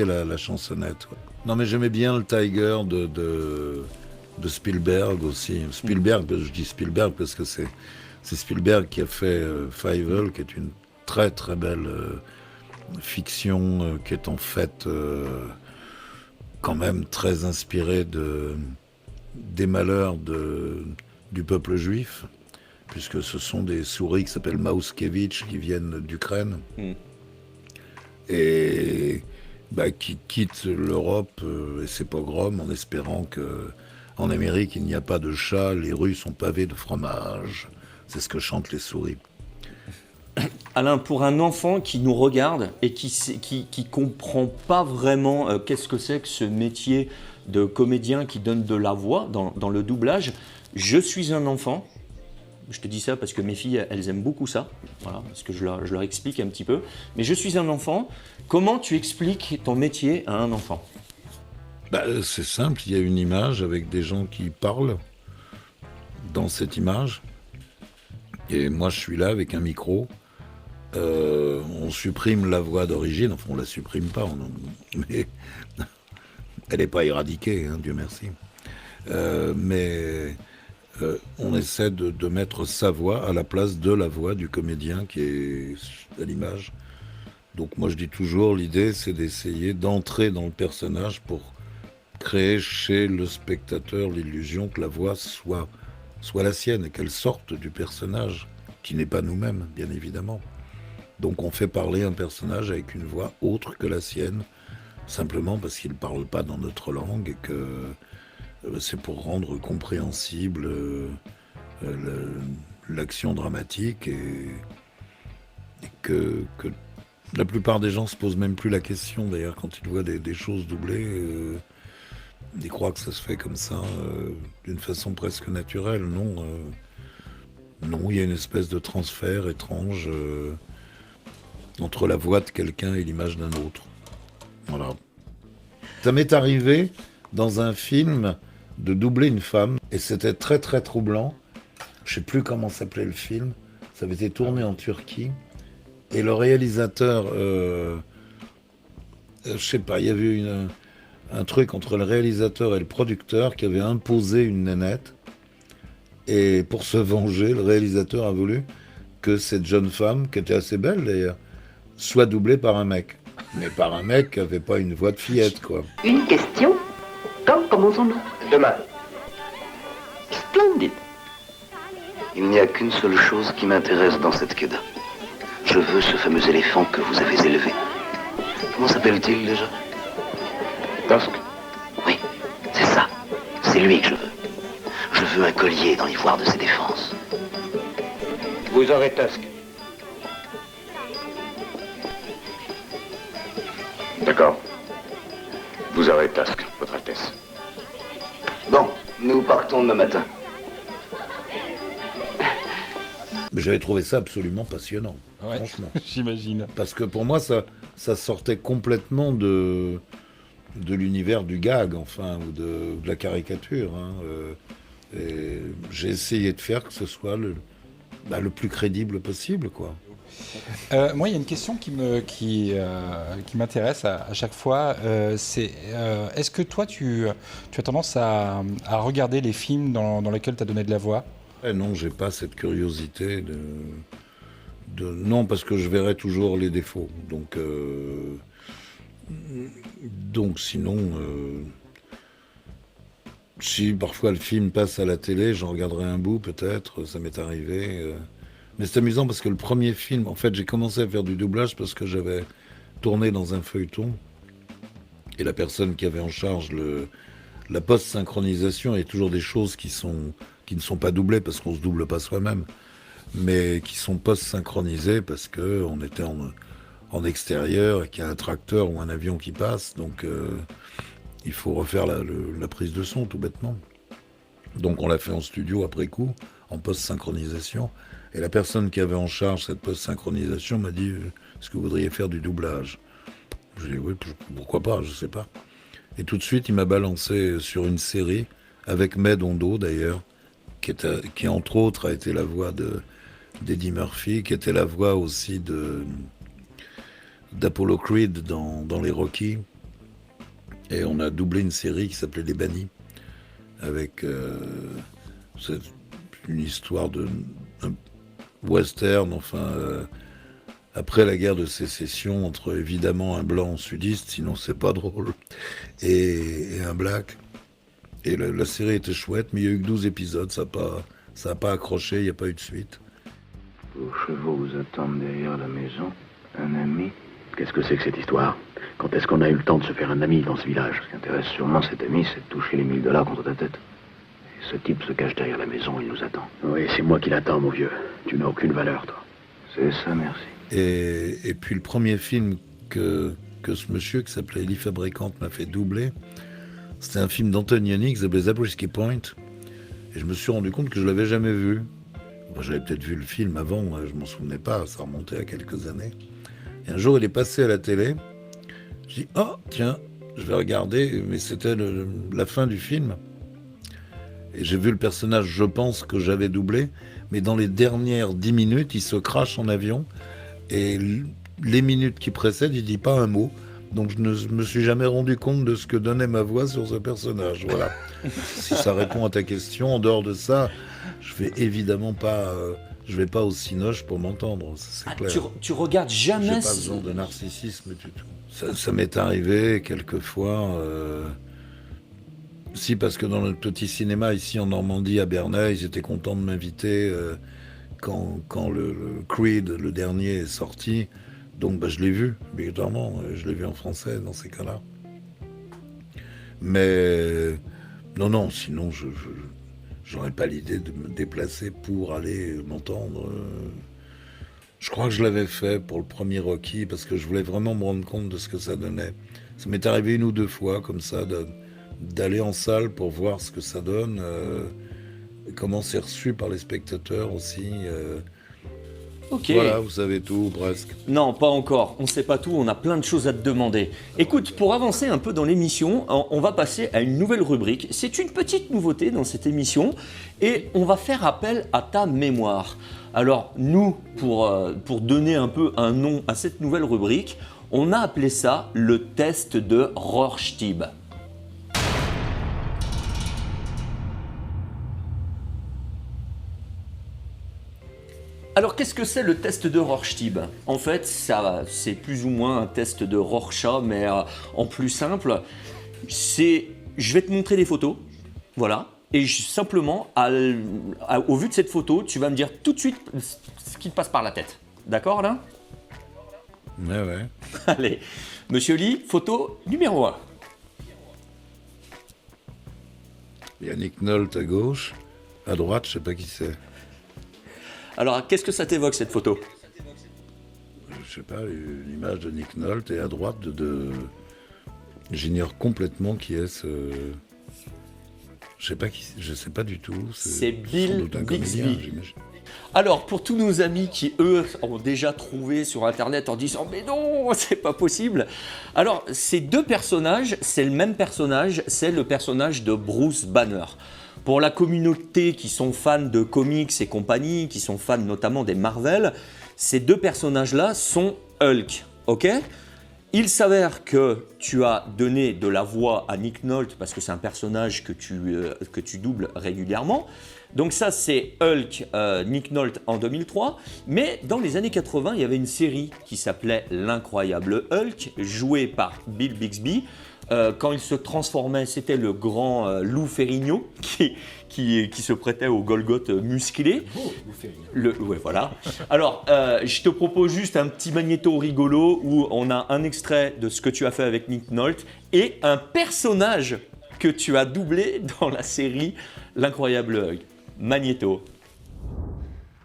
la chansonnette. Ouais. Non, mais j'aimais bien le Tiger de Spielberg aussi. Spielberg, je dis Spielberg parce que c'est Spielberg qui a fait Fievel, qui est une très très belle fiction qui est en fait quand même très inspirée des malheurs du peuple juif, puisque ce sont des souris qui s'appellent Mauskevitch qui viennent d'Ukraine et qui quittent l'Europe et ses pogroms en espérant que en Amérique il n'y a pas de chats, les rues sont pavées de fromage. C'est ce que chantent les souris. Alain, pour un enfant qui nous regarde et qui comprend pas vraiment qu'est-ce que c'est que ce métier de comédien qui donne de la voix dans le doublage, je suis un enfant. Je te dis ça parce que mes filles, elles aiment beaucoup ça. Voilà, parce que je leur explique un petit peu. Mais je suis un enfant. Comment tu expliques ton métier à un enfant ? C'est simple, il y a une image avec des gens qui parlent dans cette image. Et moi, je suis là avec un micro. On supprime la voix d'origine, enfin on la supprime pas, mais elle n'est pas éradiquée, hein, Dieu merci. Mais on essaie de mettre sa voix à la place de la voix du comédien qui est à l'image. Donc moi je dis toujours, l'idée c'est d'essayer d'entrer dans le personnage pour créer chez le spectateur l'illusion que la voix soit la sienne et qu'elle sorte du personnage, qui n'est pas nous-mêmes, bien évidemment. Donc on fait parler un personnage avec une voix autre que la sienne, simplement parce qu'il ne parle pas dans notre langue et que c'est pour rendre compréhensible l'action dramatique et que la plupart des gens se posent même plus la question, d'ailleurs, quand ils voient des choses doublées, ils croient que ça se fait comme ça, d'une façon presque naturelle. Non, il y a une espèce de transfert étrange entre la voix de quelqu'un et l'image d'un autre. Voilà. Ça m'est arrivé dans un film de doubler une femme et c'était très très troublant. Je sais plus comment s'appelait le film. Ça avait été tourné en Turquie et le réalisateur, je sais pas, il y avait eu un truc entre le réalisateur et le producteur qui avait imposé une nénette. Et pour se venger, le réalisateur a voulu que cette jeune femme, qui était assez belle d'ailleurs, soit doublée par un mec. Mais par un mec qui n'avait pas une voix de fillette, quoi. Une question. Quand commençons-nous ? Demain. Splendide. Il n'y a qu'une seule chose qui m'intéresse dans cette queda. Je veux ce fameux éléphant que vous avez élevé. Comment s'appelle-t-il déjà ? Tusk. Oui, c'est ça. C'est lui que je veux. Je veux un collier dans l'ivoire de ses défenses. Vous aurez Tusk. D'accord. Vous aurez Tusk, Votre Altesse. Bon, nous partons demain matin. Mais j'avais trouvé ça absolument passionnant, Ouais, franchement. j'imagine. Parce que pour moi, ça sortait complètement de de l'univers du gag, enfin, ou de la caricature. Hein, et j'ai essayé de faire que ce soit le plus crédible possible, quoi. Moi, il y a une question qui m'intéresse à chaque fois. C'est est-ce que toi, tu as tendance à regarder les films dans lesquels tu as donné de la voix ? Non, j'ai pas cette curiosité non, parce que je verrai toujours les défauts. Donc sinon, si parfois le film passe à la télé, j'en regarderai un bout peut-être, ça m'est arrivé. Mais c'est amusant parce que le premier film, en fait, j'ai commencé à faire du doublage parce que j'avais tourné dans un feuilleton et la personne qui avait en charge la post-synchronisation, il y a toujours des choses qui ne sont pas doublées parce qu'on se double pas soi-même, mais qui sont post-synchronisées parce qu'on était en extérieur et qu'il y a un tracteur ou un avion qui passe, donc il faut refaire la prise de son tout bêtement. Donc on l'a fait en studio après coup, en post-synchronisation, et la personne qui avait en charge cette post-synchronisation m'a dit « Est-ce que vous voudriez faire du doublage ?» Je lui ai dit « Oui, pourquoi pas, je sais pas. » Et tout de suite, il m'a balancé sur une série, avec Med Ondo d'ailleurs, qui entre autres a été la voix d'Eddie Murphy, qui était la voix aussi d'Apollo Creed dans les Rocky. Et on a doublé une série qui s'appelait Les Bannis, avec c'est une histoire de western, enfin, après la guerre de sécession, entre évidemment un blanc sudiste, sinon c'est pas drôle, et un black. Et la série était chouette, mais il y a eu que 12 épisodes, ça a pas accroché, il n'y a pas eu de suite. Vos chevaux vous attendent derrière la maison. Un ami? Qu'est-ce que c'est que cette histoire? Quand est-ce qu'on a eu le temps de se faire un ami dans ce village? Ce qui intéresse sûrement cet ami, c'est de toucher les $1000 contre ta tête. Et ce type se cache derrière la maison, il nous attend. Oui, c'est moi qui l'attends, mon vieux. Tu n'as aucune valeur, toi. C'est ça, merci. Et puis le premier film que ce monsieur qui s'appelait Elie Fabricante m'a fait doubler, c'était un film d'Antonioni qui s'appelait Zabriskie Point. Et je me suis rendu compte que je l'avais jamais vu. Moi, j'avais peut-être vu le film avant, je m'en souvenais pas, ça remontait à quelques années. Et un jour, il est passé à la télé. Je dis, oh, tiens, je vais regarder, mais c'était la fin du film. Et j'ai vu le personnage, je pense, que j'avais doublé, mais dans les dernières 10 minutes, il se crache en avion, et les minutes qui précèdent, il dit pas un mot. Donc je ne me suis jamais rendu compte de ce que donnait ma voix sur ce personnage. Voilà. Si ça répond à ta question, en dehors de ça, je vais évidemment pas... je vais pas au cinoche pour m'entendre, c'est clair. Tu regardes jamais... J'ai pas besoin de narcissisme du tout. Ça m'est arrivé quelquefois... Si, parce que dans notre petit cinéma, ici en Normandie, à Bernay, ils étaient contents de m'inviter quand le Creed, le dernier, est sorti. Donc je l'ai vu, évidemment, je l'ai vu en français dans ces cas-là. Mais non, sinon j'aurais pas l'idée de me déplacer pour aller m'entendre. Je crois que je l'avais fait pour le premier Rocky parce que je voulais vraiment me rendre compte de ce que ça donnait. Ça m'est arrivé 1 ou 2 fois comme ça d'aller en salle pour voir ce que ça donne, comment c'est reçu par les spectateurs aussi. Ok. Voilà, vous savez tout, presque. Non, pas encore. On ne sait pas tout, on a plein de choses à te demander. Écoute, pour avancer un peu dans l'émission, on va passer à une nouvelle rubrique. C'est une petite nouveauté dans cette émission et on va faire appel à ta mémoire. Alors, nous, pour donner un peu un nom à cette nouvelle rubrique, on a appelé ça le test de Rorschach. Alors, qu'est-ce que c'est le test de Rorschach? En fait, c'est plus ou moins un test de Rorschach, mais en plus simple. Je vais te montrer des photos, voilà, et simplement, au vu de cette photo, tu vas me dire tout de suite ce qui te passe par la tête. D'accord, Alain? Ouais. Allez, Monsieur Lee, photo numéro 1. Yannick Nolte à gauche, à droite, je sais pas qui c'est. Alors, qu'est-ce que ça t'évoque, cette photo? Je sais pas, une image de Nick Nolte, et à droite j'ignore complètement qui est ce... Je sais pas du tout. C'est Bill Bixby. Alors, pour tous nos amis qui, eux, ont déjà trouvé sur Internet en disant « Mais non, c'est pas possible !» Alors, ces deux personnages, c'est le même personnage, c'est le personnage de Bruce Banner. Pour la communauté qui sont fans de comics et compagnie, qui sont fans notamment des Marvel, ces deux personnages-là sont Hulk, ok ? Il s'avère que tu as donné de la voix à Nick Nolte parce que c'est un personnage que tu doubles régulièrement. Donc ça, c'est Hulk, Nick Nolte en 2003. Mais dans les années 80, il y avait une série qui s'appelait L'Incroyable Hulk, jouée par Bill Bixby. Quand il se transformait, c'était le grand Lou Ferrigno qui se prêtait au Golgoth musclé. Ouais, voilà. Alors, je te propose juste un petit magnéto rigolo où on a un extrait de ce que tu as fait avec Nick Nolte et un personnage que tu as doublé dans la série L'Incroyable Hulk. Magnéto.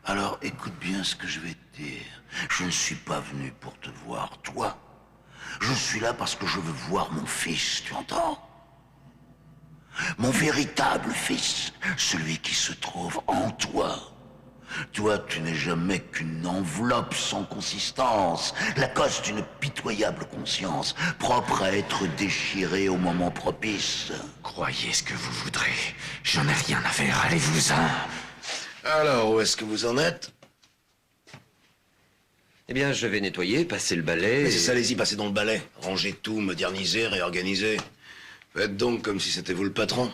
Alors écoute bien ce que je vais te dire. Je ne suis pas venu pour te voir, toi. Je suis là parce que je veux voir mon fils, tu entends? Mon véritable fils, celui qui se trouve en toi. Toi, tu n'es jamais qu'une enveloppe sans consistance, la cause d'une pitoyable conscience, propre à être déchirée au moment propice. Croyez ce que vous voudrez. J'en ai rien à faire, allez-vous-en. Alors, où est-ce que vous en êtes? Eh bien, je vais nettoyer, passer le balai... Mais c'est ça, allez-y, passez dans le balai. Rangez tout, modernisez, réorganisez. Faites donc comme si c'était vous le patron.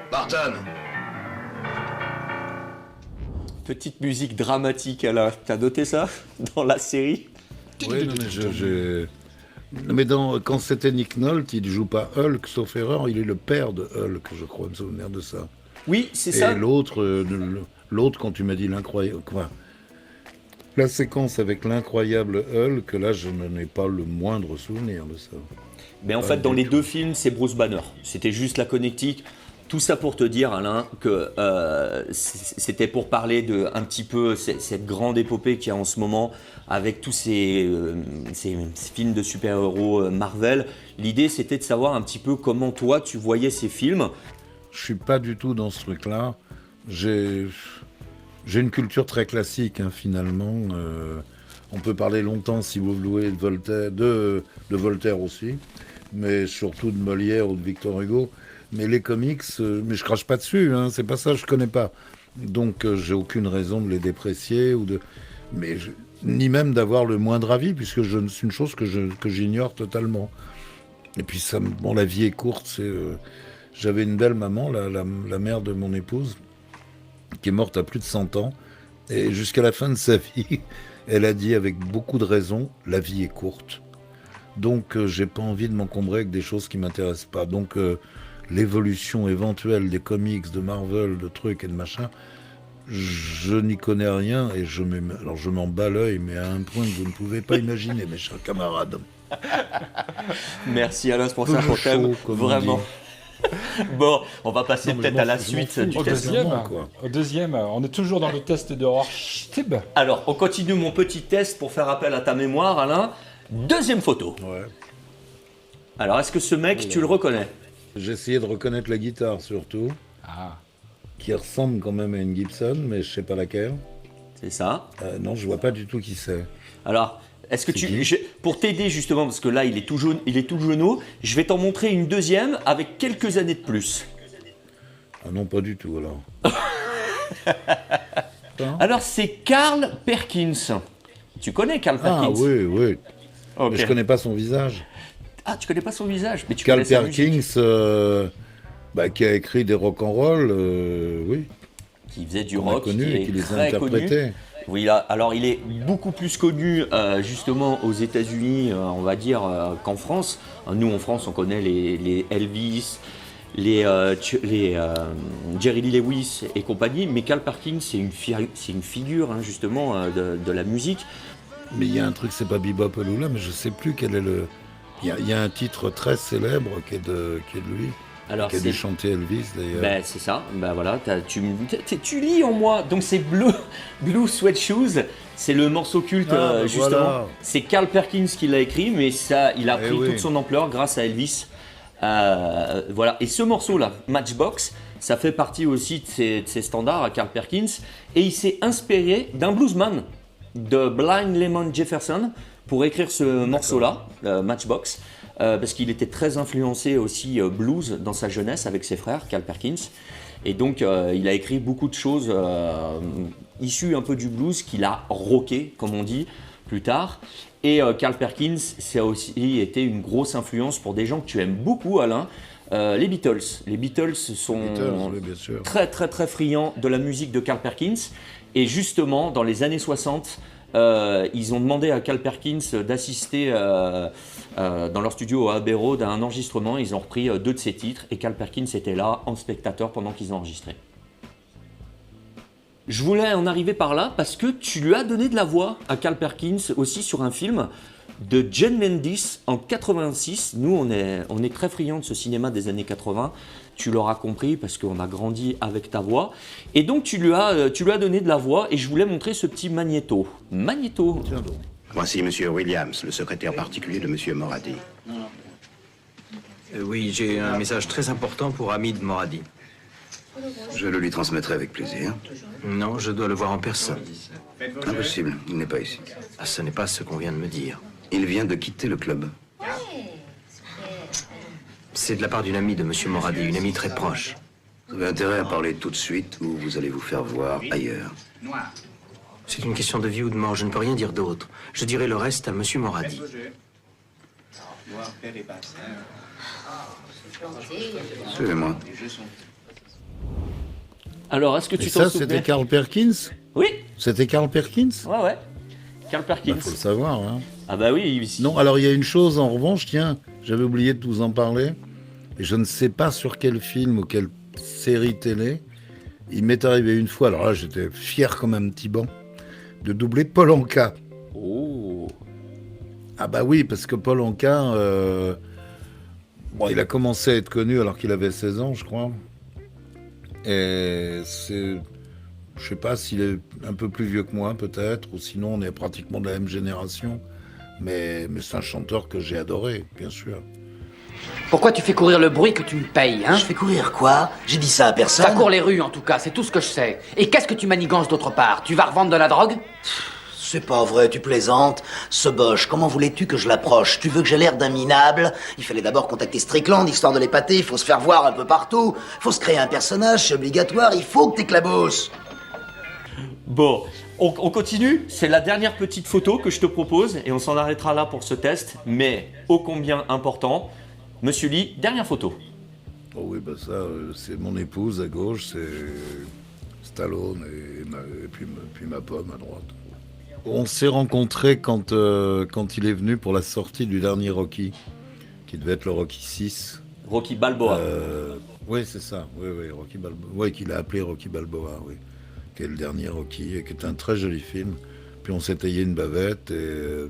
Barton! Petite musique dramatique, Alain. T'as noté ça dans la série? Oui, non, mais quand c'était Nick Nolte, il ne joue pas Hulk, sauf erreur, il est le père de Hulk, je crois, me souvenir de ça. Oui, c'est ça. Et l'autre, quand tu m'as dit l'incroyable... Quoi, la séquence avec l'incroyable Hulk, là, je n'en ai pas le moindre souvenir de ça. Mais en fait, dans les deux films, c'est Bruce Banner. C'était juste la connectique. Tout ça pour te dire, Alain, que c'était pour parler de un petit peu cette grande épopée qu'il y a en ce moment avec tous ces films de super-héros Marvel. L'idée, c'était de savoir un petit peu comment toi, tu voyais ces films. Je suis pas du tout dans ce truc-là. J'ai une culture très classique, hein, finalement. On peut parler longtemps, si vous voulez, de Voltaire, de Voltaire aussi, mais surtout de Molière ou de Victor Hugo. Mais les comics, mais je crache pas dessus, hein, c'est pas ça, je connais pas. Donc j'ai aucune raison de les déprécier ni même d'avoir le moindre avis, puisque c'est une chose que j'ignore totalement. Et puis la vie est courte. J'avais une belle maman, la mère de mon épouse, qui est morte à plus de 100 ans, et jusqu'à la fin de sa vie, elle a dit avec beaucoup de raison, la vie est courte. Donc j'ai pas envie de m'encombrer avec des choses qui m'intéressent pas. Donc l'évolution éventuelle des comics, de Marvel, de trucs et de machin, je n'y connais rien et je m'en bats l'œil, mais à un point que vous ne pouvez pas imaginer, mes chers camarades. Merci Alain, pour ça, pour thème, vraiment. Bon, on va passer peut-être à la suite du test. Au deuxième, on est toujours dans le test de Rorschach. Alors, on continue mon petit test pour faire appel à ta mémoire, Alain. Deuxième photo. Ouais. Alors, est-ce que ce mec, tu le reconnais? J'ai essayé de reconnaître la guitare, surtout. Ah. Qui ressemble quand même à une Gibson, mais je sais pas laquelle. C'est ça. Non, je vois pas du tout qui c'est. Alors, est-ce que pour t'aider justement, parce que là il est tout jaune, il est tout jauneau, je vais t'en montrer une deuxième avec quelques années de plus. Ah non, pas du tout alors. Alors c'est Carl Perkins. Tu connais Carl Perkins? Ah oui, oui. Okay. Mais je connais pas son visage. Ah, tu connais pas son visage, mais tu Carl connais sa Perkins, qui a écrit des rock'n'roll, oui. Qui faisait du rock, connu, qui est qui les a très interprétés. Connu. Oui, alors il est beaucoup plus connu justement aux États-Unis, on va dire, qu'en France. Nous, en France, on connaît les Elvis, les Jerry Lee Lewis et compagnie, mais Carl Perkins, c'est une figure hein, justement de la musique. Mais il y a un truc, c'est pas Bebop Lula, mais je sais plus quel est le. Il y a un titre très célèbre qui est de lui. Alors, qui a dû chanter Elvis d'ailleurs. Ben, c'est ça, ben voilà, tu lis en moi. Donc c'est Blue Sweat Shoes, c'est le morceau culte justement. Voilà. C'est Carl Perkins qui l'a écrit, mais ça, il a pris toute son ampleur grâce à Elvis. Voilà. Et ce morceau-là, Matchbox, Ça fait partie aussi de ses standards à Carl Perkins. Et il s'est inspiré d'un bluesman, de Blind Lemon Jefferson, pour écrire ce morceau-là, Matchbox, parce qu'il était très influencé aussi blues dans sa jeunesse avec ses frères, Carl Perkins. Et donc, il a écrit beaucoup de choses issues un peu du blues qu'il a rocké, comme on dit, plus tard. Et Carl Perkins, ça a aussi été une grosse influence pour des gens que tu aimes beaucoup, Alain, les Beatles. Les Beatles sont très très très friands de la musique de Carl Perkins. Et justement, dans les années 60, ils ont demandé à Carl Perkins d'assister dans leur studio à Abbey Road à un enregistrement. Ils ont repris 2 de ses titres et Carl Perkins était là en spectateur pendant qu'ils ont enregistré. Je voulais en arriver par là parce que tu lui as donné de la voix à Carl Perkins aussi sur un film de John Landis en 86. Nous, on est très friands de ce cinéma des années 80. Tu l'auras compris parce qu'on a grandi avec ta voix. Et donc, tu lui as donné de la voix et je voulais montrer ce petit magnéto. Magnéto. Voici Monsieur Williams, le secrétaire particulier de Monsieur Moradi. Oui, j'ai un message très important pour Hamid Moradi. Je le lui transmettrai avec plaisir. Non, je dois le voir en personne. Impossible, il n'est pas ici. Ah, ce n'est pas ce qu'on vient de me dire. Il vient de quitter le club. C'est de la part d'une amie de Monsieur Moradi, une amie très proche. Vous avez intérêt à parler tout de suite ou vous allez vous faire voir ailleurs. C'est une question de vie ou de mort, je ne peux rien dire d'autre. Je dirai le reste à Monsieur Moradi. Suivez-moi. Alors, est-ce que tu t'en souviens ? Ça, c'était Carl Perkins ? Oui. C'était Carl Perkins ? Ouais. Carl Perkins. Faut le savoir, hein. Ah bah oui. Non, alors il y a une chose en revanche, tiens, j'avais oublié de vous en parler, et je ne sais pas sur quel film ou quelle série télé, il m'est arrivé une fois, alors là j'étais fier comme un petit banc, de doubler Paul Anka. Oh. Ah bah oui, parce que Paul Anka, il a commencé à être connu alors qu'il avait 16 ans, je crois. Et je sais pas s'il est un peu plus vieux que moi, peut-être, ou sinon on est pratiquement de la même génération. Mais c'est un chanteur que j'ai adoré, bien sûr. Pourquoi tu fais courir le bruit que tu me payes, hein ? Je fais courir quoi ? J'ai dit ça à personne. Ça court les rues, en tout cas, c'est tout ce que je sais. Et qu'est-ce que tu manigances d'autre part ? Tu vas revendre de la drogue ? C'est pas vrai, tu plaisantes. Ce boche, comment voulais-tu que je l'approche ? Tu veux que j'ai l'air d'un minable ? Il fallait d'abord contacter Strickland, histoire de l'épater, il faut se faire voir un peu partout. Faut se créer un personnage, c'est obligatoire, il faut que t'éclabosses. Bon, on continue. C'est la dernière petite photo que je te propose et on s'en arrêtera là pour ce test, mais ô combien important. Monsieur Lee, dernière photo. Oh oui, bah ça, c'est mon épouse à gauche, c'est Stallone et puis ma pomme à droite. On s'est rencontrés quand il est venu pour la sortie du dernier Rocky, qui devait être le Rocky 6. Rocky Balboa. Oui, c'est ça. Oui, Rocky Balboa. Oui, qu'il a appelé Rocky Balboa, oui. Qui est le dernier Rocky, et qui est un très joli film. Puis on s'est taillé une bavette, et...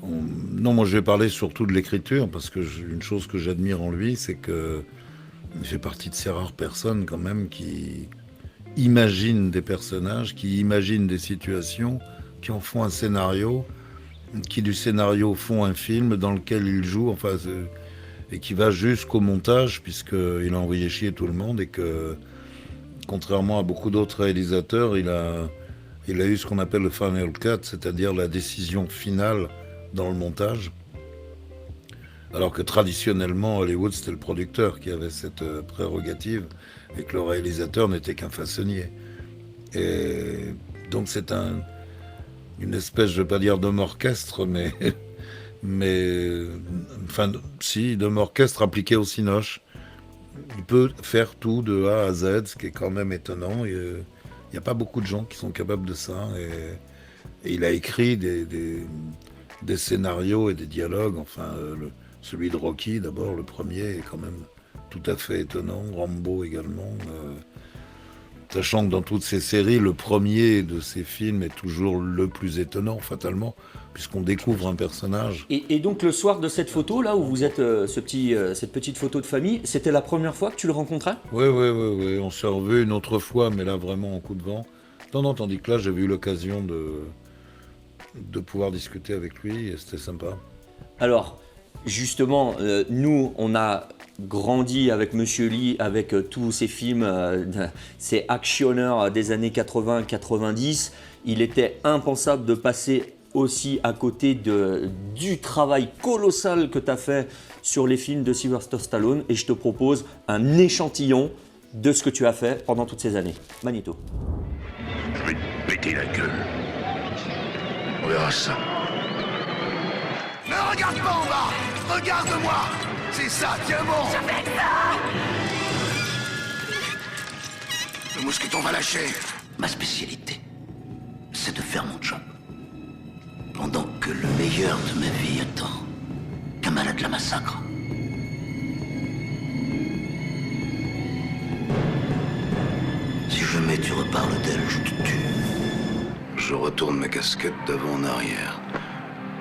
Non, moi je vais parler surtout de l'écriture, parce que une chose que j'admire en lui, c'est que il fait partie de ces rares personnes, quand même, qui imaginent des personnages, qui imaginent des situations, qui en font un scénario, qui du scénario font un film dans lequel il joue, enfin... et qui va jusqu'au montage, puisqu'il a envoyé chier tout le monde, et que... Contrairement à beaucoup d'autres réalisateurs, il a eu ce qu'on appelle le final cut, c'est-à-dire la décision finale dans le montage. Alors que traditionnellement, Hollywood, c'était le producteur qui avait cette prérogative et que le réalisateur n'était qu'un façonnier. Et donc c'est une espèce, je ne veux pas dire d'homme orchestre, mais enfin, si, d'homme orchestre appliqué au cinoche. Il peut faire tout de A à Z, ce qui est quand même étonnant. Il n'y a pas beaucoup de gens qui sont capables de ça. Et il a écrit des scénarios et des dialogues. Enfin, celui de Rocky, d'abord, le premier, est quand même tout à fait étonnant. Rambo également. Sachant que dans toutes ces séries, le premier de ces films est toujours le plus étonnant, fatalement, puisqu'on découvre un personnage. Et donc le soir de cette photo, là où vous êtes, cette petite photo de famille, c'était la première fois que tu le rencontrais ? Oui, on s'est revus une autre fois, mais là vraiment en coup de vent. Tandis que là, j'avais eu l'occasion de pouvoir discuter avec lui, et c'était sympa. Alors, justement, nous, on a grandi avec Monsieur Lee, avec tous ces films, ces actionneurs des années 80-90, il était impensable de passer aussi à côté du travail colossal que tu as fait sur les films de Sylvester Stallone. Et je te propose un échantillon de ce que tu as fait pendant toutes ces années. Magnéto. Je vais te péter la gueule. On verra ça. Ne regarde pas en bas! Regarde-moi! C'est ça, tiens bon! Je fais ça! Le mousqueton va lâcher. Ma spécialité, c'est de faire mon job. Pendant que le meilleur de ma vie attend qu'un malade la massacre. Si jamais tu reparles d'elle, je te tue. Je retourne ma casquette d'avant en arrière.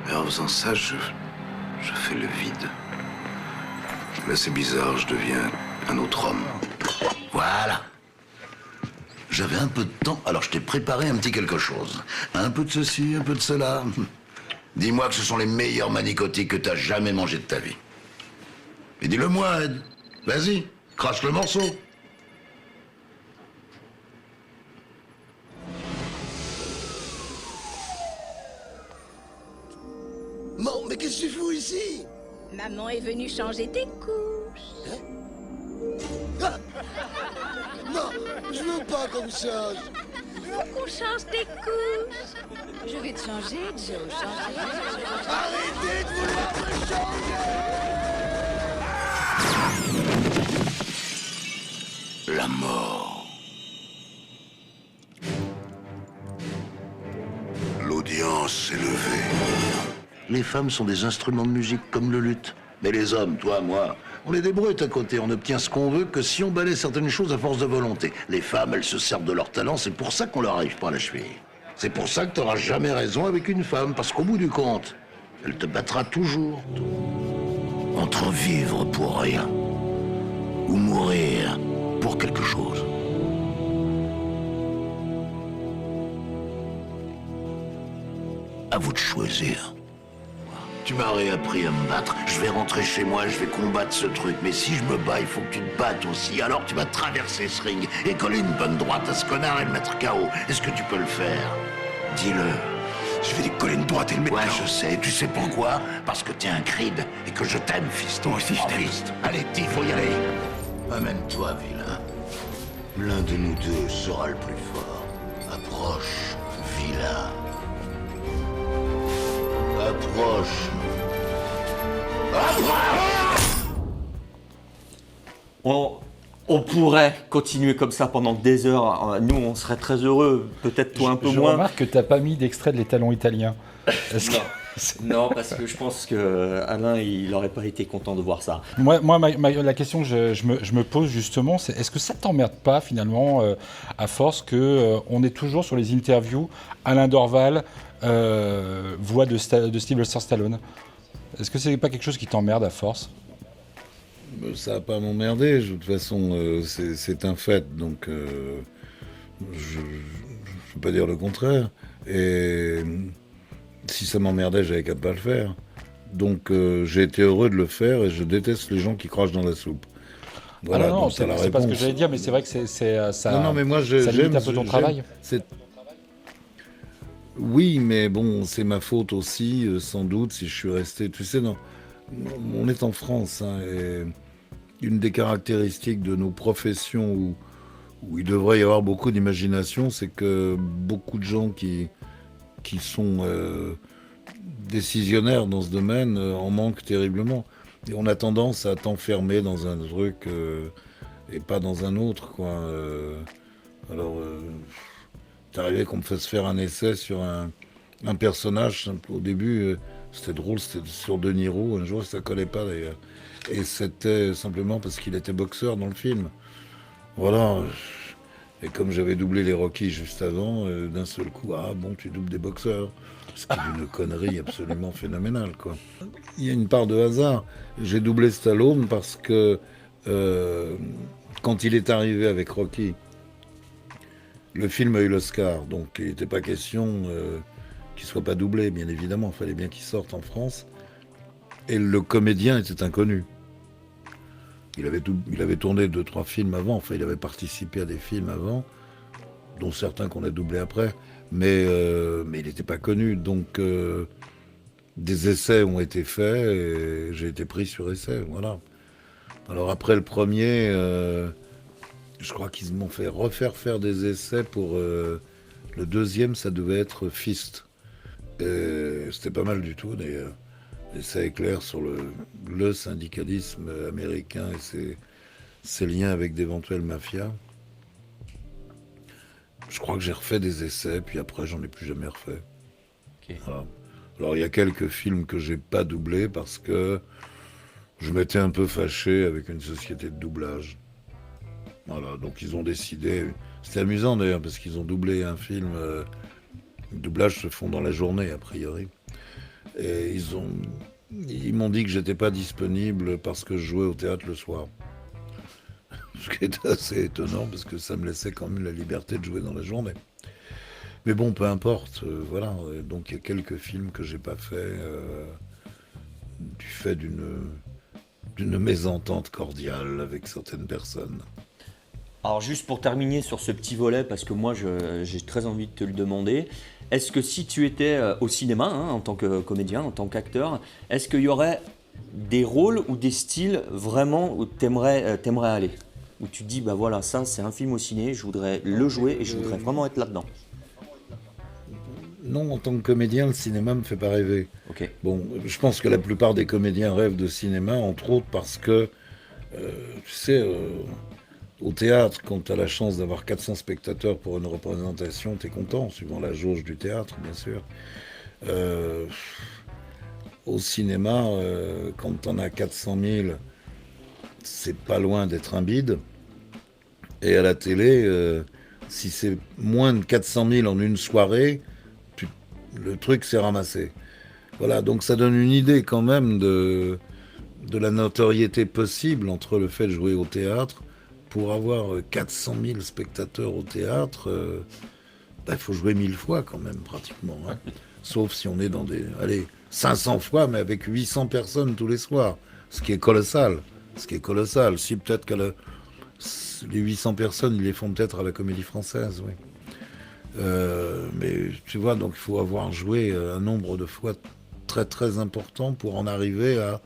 Et en faisant ça, je fais le vide. Là, c'est bizarre, je deviens un autre homme. Voilà. J'avais un peu de temps, alors je t'ai préparé un petit quelque chose. Un peu de ceci, un peu de cela. Dis-moi que ce sont les meilleurs manicotiques que t'as jamais mangés de ta vie. Et dis-le-moi, Ed. Vas-y, crache le morceau. Bon, mais qu'est-ce que tu fous ici? Maman est venue changer tes couches. Ah non, je veux pas qu'on me change. Faut qu'on change tes couches. Je vais te changer, Joe, changer. Arrêtez de vouloir me changer. La mort. L'audience est levée. Les femmes sont des instruments de musique comme le luth. Mais les hommes, toi, moi, on est des brutes à côté. On obtient ce qu'on veut que si on balaie certaines choses à force de volonté. Les femmes, elles se servent de leur talent, c'est pour ça qu'on leur arrive pas à la cheville. C'est pour ça que t'auras jamais raison avec une femme, parce qu'au bout du compte, elle te battra toujours. Entre vivre pour rien ou mourir pour quelque chose. À vous de choisir. Tu m'as réappris à me battre. Je vais rentrer chez moi, je vais combattre ce truc. Mais si je me bats, il faut que tu te battes aussi. Alors tu vas traverser ce ring et coller une bonne droite à ce connard et le mettre KO. Est-ce que tu peux le faire? Dis-le. Je vais lui coller une droite et le mettre Ouais, KO. je sais. Tu sais pourquoi? Parce que t'es un Creed et que je t'aime, fiston. Moi aussi, je t'aime. Allez, petit, faut y aller. Amène-toi, vilain. L'un de nous deux sera le plus fort. Approche, vilain. Approche. On pourrait continuer comme ça pendant des heures. Nous, on serait très heureux. Peut-être toi un peu Je moins. remarque que tu n'as pas mis d'extrait de Les Talons italiens. Non, parce que je pense qu'Alain, il n'aurait pas été content de voir ça. Moi la question que je me pose justement, c'est est-ce que ça t'emmerde pas finalement, à force qu'on est toujours sur les interviews Alain Dorval, voix de Sylvester Stallone? Est-ce que c'est pas quelque chose qui t'emmerde à force? Ça va pas m'emmerder, de toute façon, c'est un fait, donc je ne peux pas dire le contraire. Et si ça m'emmerdait, j'avais qu'à pas le faire. Donc j'ai été heureux de le faire et je déteste les gens qui crachent dans la soupe. Voilà, non, c'est pas ce que j'allais dire, mais c'est vrai que ça, non, mais moi, ça limite un peu ton travail. Oui, mais bon, c'est ma faute aussi, sans doute, si je suis resté... Tu sais, non, on est en France, hein, et une des caractéristiques de nos professions où il devrait y avoir beaucoup d'imagination, c'est que beaucoup de gens qui sont décisionnaires dans ce domaine en manquent terriblement. Et on a tendance à t'enfermer dans un truc et pas dans un autre, quoi. C'est arrivé qu'on me fasse faire un essai sur un personnage. Au début, c'était drôle, c'était sur De Niro. Un jour, ça collait pas d'ailleurs. Et c'était simplement parce qu'il était boxeur dans le film. Voilà. Et comme j'avais doublé les Rocky juste avant, d'un seul coup, ah bon, tu doubles des boxeurs. Ce qui est une connerie absolument phénoménale, quoi. Il y a une part de hasard. J'ai doublé Stallone parce que quand il est arrivé avec Rocky, le film a eu l'Oscar, donc il n'était pas question qu'il ne soit pas doublé, bien évidemment. Il fallait bien qu'il sorte en France. Et le comédien était inconnu. Il avait tourné 2-3 films avant, enfin il avait participé à des films avant, dont certains qu'on a doublés après, mais il n'était pas connu, donc des essais ont été faits et j'ai été pris sur essai, voilà. Alors après le premier, je crois qu'ils m'ont fait faire des essais pour le deuxième, ça devait être Fist. Et c'était pas mal du tout d'ailleurs. Et ça éclaire sur le syndicalisme américain et ses liens avec d'éventuelles mafias. Je crois que j'ai refait des essais, puis après j'en ai plus jamais refait. Okay. Voilà. Alors il y a quelques films que j'ai pas doublés parce que je m'étais un peu fâché avec une société de doublage. Voilà, donc ils ont décidé... C'était amusant d'ailleurs parce qu'ils ont doublé un film... Les doublages se font dans la journée a priori. Et ils m'ont dit que j'étais pas disponible parce que je jouais au théâtre le soir. Ce qui est assez étonnant parce que ça me laissait quand même la liberté de jouer dans la journée. Mais bon, peu importe, voilà. Donc il y a quelques films que j'ai pas fait du fait d'une mésentente cordiale avec certaines personnes. Alors juste pour terminer sur ce petit volet, parce que moi j'ai très envie de te le demander, est-ce que si tu étais au cinéma, en tant que comédien, en tant qu'acteur, est-ce qu'il y aurait des rôles ou des styles vraiment où t'aimerais aller? Où tu te dis, bah voilà, ça c'est un film au ciné, je voudrais le jouer et je voudrais vraiment être là-dedans. Non, en tant que comédien, le cinéma me fait pas rêver. Okay. Bon, je pense que la plupart des comédiens rêvent de cinéma, entre autres parce que, tu sais... Au théâtre, quand tu as la chance d'avoir 400 spectateurs pour une représentation, tu es content, suivant la jauge du théâtre, bien sûr. Au cinéma, quand tu en as 400 000, c'est pas loin d'être un bide. Et à la télé, si c'est moins de 400 000 en une soirée, le truc s'est ramassé. Voilà, donc ça donne une idée quand même de la notoriété possible entre le fait de jouer au théâtre. Pour avoir 400 000 spectateurs au théâtre, il faut jouer 1000 fois quand même, pratiquement. Hein. Sauf si on est dans des... Allez, 500 fois, mais avec 800 personnes tous les soirs. Ce qui est colossal. Si peut-être que les 800 personnes, ils les font peut-être à la Comédie Française, oui. Mais tu vois, donc il faut avoir joué un nombre de fois très très important pour en arriver à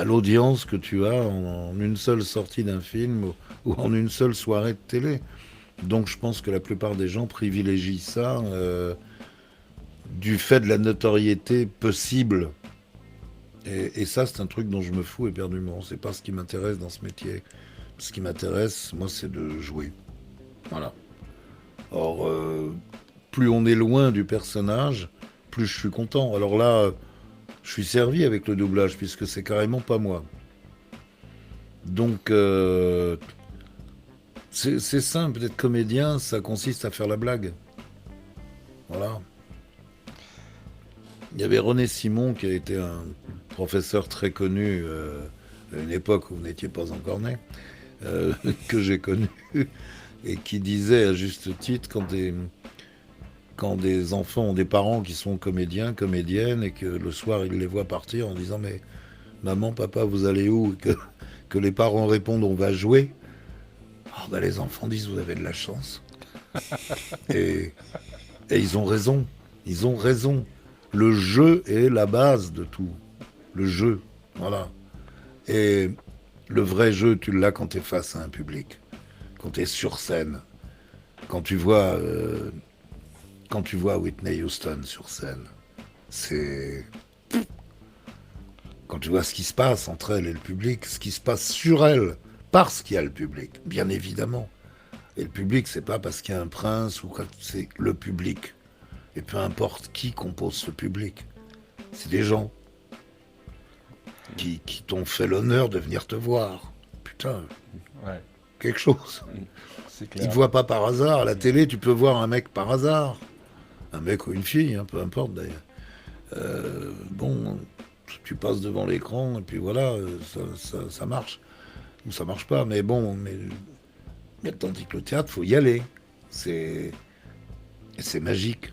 l'audience que tu as en une seule sortie d'un film ou en une seule soirée de télé. Donc je pense que la plupart des gens privilégient ça du fait de la notoriété possible. Et ça, c'est un truc dont je me fous éperdument. C'est pas ce qui m'intéresse dans ce métier. Ce qui m'intéresse, moi, c'est de jouer. Voilà. Or, plus on est loin du personnage, plus je suis content. Alors là... Je suis servi avec le doublage, puisque c'est carrément pas moi. Donc, c'est simple, d'être comédien, ça consiste à faire la blague. Voilà. Il y avait René Simon, qui a été un professeur très connu à une époque où vous n'étiez pas encore né, que j'ai connu, et qui disait à juste titre, quand des enfants ont des parents qui sont comédiens, comédiennes, et que le soir, ils les voient partir en disant « Mais maman, papa, vous allez où ?» que les parents répondent « On va jouer ». Les enfants disent « Vous avez de la chance ». Et ils ont raison. Ils ont raison. Le jeu est la base de tout. Le jeu, voilà. Et le vrai jeu, tu l'as quand tu es face à un public, quand tu es sur scène, quand tu vois Whitney Houston sur scène, c'est... Quand tu vois ce qui se passe entre elle et le public, ce qui se passe sur elle, parce qu'il y a le public, bien évidemment. Et le public, c'est pas parce qu'il y a un prince, ou quoi, c'est le public. Et peu importe qui compose ce public, c'est des gens qui t'ont fait l'honneur de venir te voir. Putain, ouais. Quelque chose. C'est clair. Ils ne te voient pas par hasard. À la télé, tu peux voir un mec par hasard. Un mec ou une fille, peu importe d'ailleurs. Tu passes devant l'écran et puis voilà, ça marche. Ou ça marche pas, mais bon, mais tandis que le théâtre, faut y aller. C'est magique.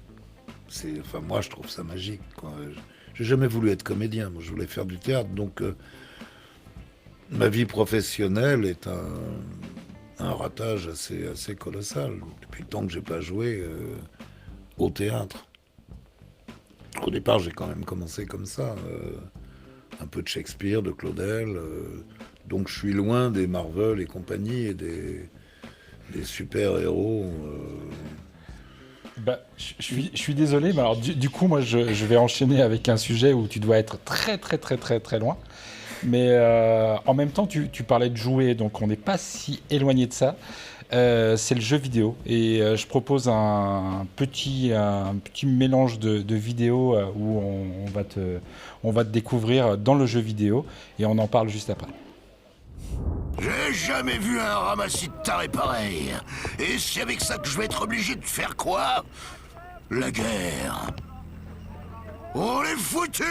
Moi, je trouve ça magique, quoi. J'ai jamais voulu être comédien, moi je voulais faire du théâtre, donc ma vie professionnelle est un ratage assez colossal. Depuis le temps que j'ai pas joué au théâtre. Au départ, j'ai quand même commencé comme ça. Un peu de Shakespeare, de Claudel. Donc je suis loin des Marvel et compagnie et des super-héros. Je suis désolé, mais alors du coup, moi, je vais enchaîner avec un sujet où tu dois être très, très, très, très, très loin. Mais en même temps, tu parlais de jouer, donc on n'est pas si éloigné de ça. C'est le jeu vidéo. Et je propose un petit mélange de vidéos où on va te découvrir dans le jeu vidéo. Et on en parle juste après. J'ai jamais vu un ramassis de tarés pareil. Et c'est avec ça que je vais être obligé de faire quoi? La guerre. On est foutus!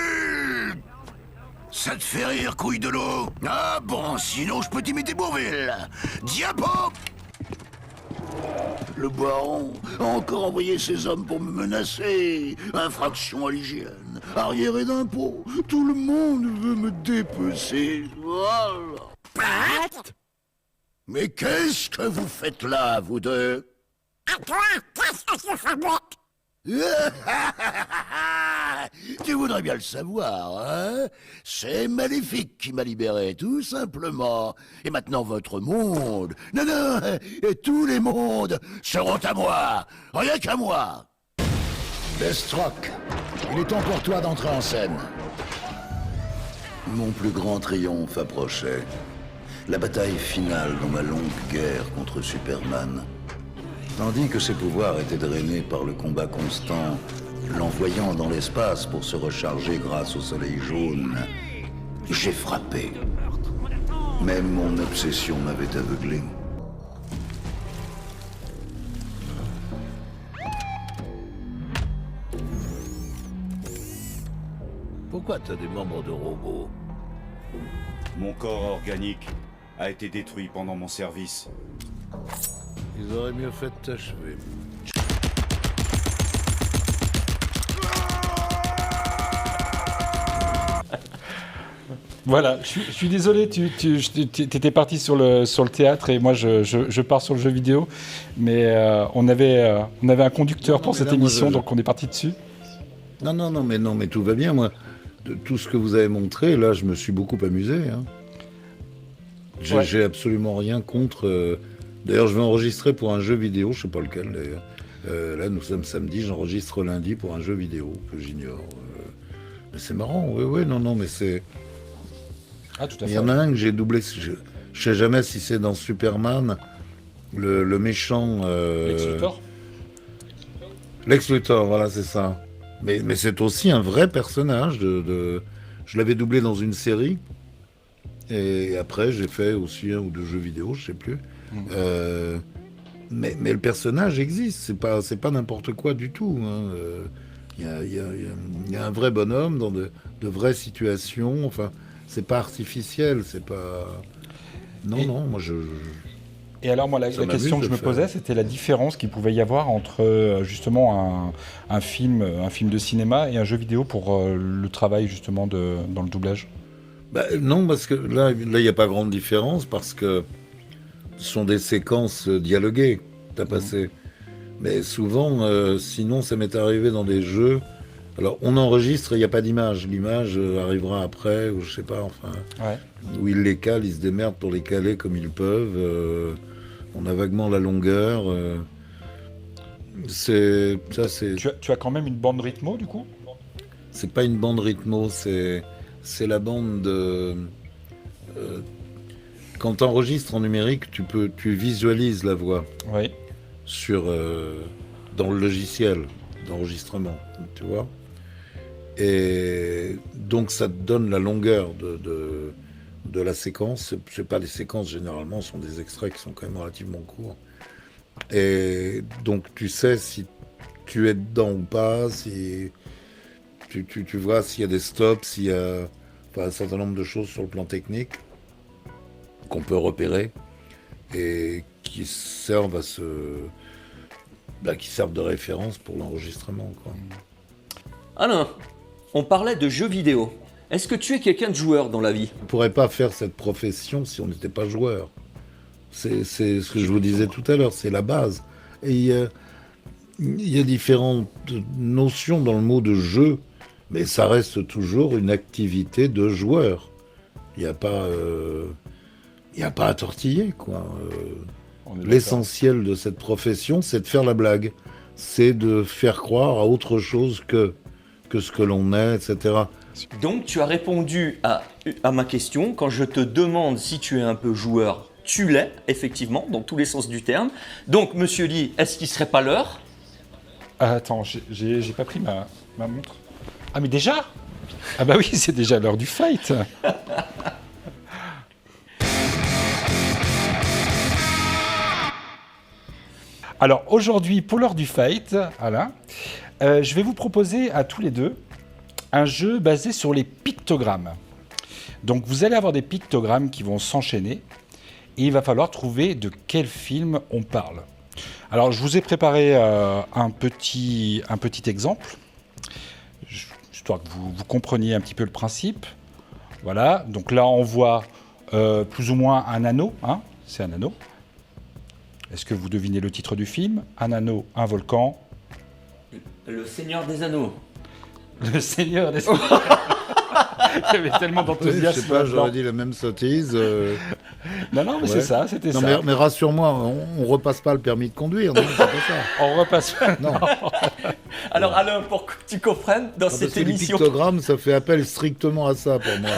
Ça te fait rire, couille de l'eau? Ah bon, sinon je peux t'imiter Bourville. Diapo! Le baron a encore envoyé ses hommes pour me menacer. Infraction à l'hygiène, arriéré d'impôts. Tout le monde veut me dépecer. Voilà. Mais qu'est-ce que vous faites là, vous deux? À toi, qu'est-ce que tu fais, Tu voudrais bien le savoir, hein? C'est Maléfique qui m'a libéré, tout simplement. Et maintenant, votre monde... Non, et tous les mondes seront à moi. Rien qu'à moi. Deathstroke, il est temps pour toi d'entrer en scène. Mon plus grand triomphe approchait. La bataille finale dans ma longue guerre contre Superman. Tandis que ses pouvoirs étaient drainés par le combat constant, l'envoyant dans l'espace pour se recharger grâce au soleil jaune, j'ai frappé. Même mon obsession m'avait aveuglé. Pourquoi t'as des membres de robot? Mon corps organique a été détruit pendant mon service. Ils auraient mieux fait de t'achever. Voilà, je suis désolé, tu étais parti sur le théâtre et moi je pars sur le jeu vidéo, mais on avait un conducteur pour cette émission, donc on est parti dessus. Non, mais tout va bien, moi. De tout ce que vous avez montré, là, je me suis beaucoup amusé. Hein. J'ai absolument rien contre... D'ailleurs, je vais enregistrer pour un jeu vidéo, je sais pas lequel d'ailleurs. Là, nous sommes samedi, j'enregistre lundi pour un jeu vidéo que j'ignore. Mais c'est marrant, oui, non, mais c'est... Ah, tout à fait. Il y en a un que j'ai doublé, je sais jamais si c'est dans Superman, le méchant... Lex Luthor. Lex Luthor, voilà, c'est ça. Mais c'est aussi un vrai personnage Je l'avais doublé dans une série, et après j'ai fait aussi un ou deux jeux vidéo, je sais plus. Mais le personnage existe, c'est pas n'importe quoi du tout. Il y a un vrai bonhomme dans de vraies situations. Enfin, c'est pas artificiel, c'est pas. Non, moi je. Et alors moi la question que je me posais, c'était la différence qu'il pouvait y avoir entre justement un film de cinéma et un jeu vidéo pour le travail justement dans le doublage. Non, parce que là il n'y a pas grande différence parce que ce sont des séquences dialoguées t'as passé. Mais souvent, sinon ça m'est arrivé dans des jeux. Alors on enregistre, il n'y a pas d'image. L'image arrivera après, ou je sais pas, enfin. Ouais. Où ils les calent, ils se démerdent pour les caler comme ils peuvent. On a vaguement la longueur. Tu as quand même une bande rythmo du coup? C'est pas une bande rythmo, c'est la bande de. Quand tu enregistres en numérique, tu visualises la voix. Oui. Dans le logiciel d'enregistrement, tu vois. Et donc ça te donne la longueur de la séquence. C'est pas des séquences généralement, ce sont des extraits qui sont quand même relativement courts. Et donc tu sais si tu es dedans ou pas, si tu vois s'il y a des stops, s'il y a un certain nombre de choses sur le plan technique qu'on peut repérer et qui servent qui servent de référence pour l'enregistrement, quoi. Alors, on parlait de jeux vidéo. Est-ce que tu es quelqu'un de joueur dans la vie? On ne pourrait pas faire cette profession si on n'était pas joueur. C'est ce que je vous disais tout à l'heure, c'est la base. Et il y a différentes notions dans le mot de jeu, mais ça reste toujours une activité de joueur. Il n'y a pas à tortiller, quoi. L'essentiel de cette profession, c'est de faire la blague. C'est de faire croire à autre chose que ce que l'on est, etc. Donc tu as répondu à ma question. Quand je te demande si tu es un peu joueur, tu l'es, effectivement, dans tous les sens du terme. Donc, monsieur Lee, est-ce qu'il ne serait pas l'heure? Attends, j'ai pas pris ma montre. Ah, mais déjà? Ah bah oui, c'est déjà l'heure du fight. Alors, aujourd'hui, pour l'heure du fight, Alain, je vais vous proposer à tous les deux un jeu basé sur les pictogrammes. Donc, vous allez avoir des pictogrammes qui vont s'enchaîner. Et il va falloir trouver de quel film on parle. Alors, je vous ai préparé un petit exemple, histoire que vous compreniez un petit peu le principe. Voilà, donc là, on voit plus ou moins un anneau, hein, c'est un anneau. Est-ce que vous devinez le titre du film? Un anneau, un volcan. Le Seigneur des Anneaux. Le Seigneur des Anneaux. Il y avait tellement d'enthousiasme. Je sais pas, j'aurais dit la même sottise. Non, mais c'est ça, c'était ça. Mais rassure-moi, on repasse pas le permis de conduire, non, c'est pas ça. On repasse pas. Non. Alors Alain, pour que tu comprennes, dans cette émission... Les pictogrammes, ça fait appel strictement à ça pour moi.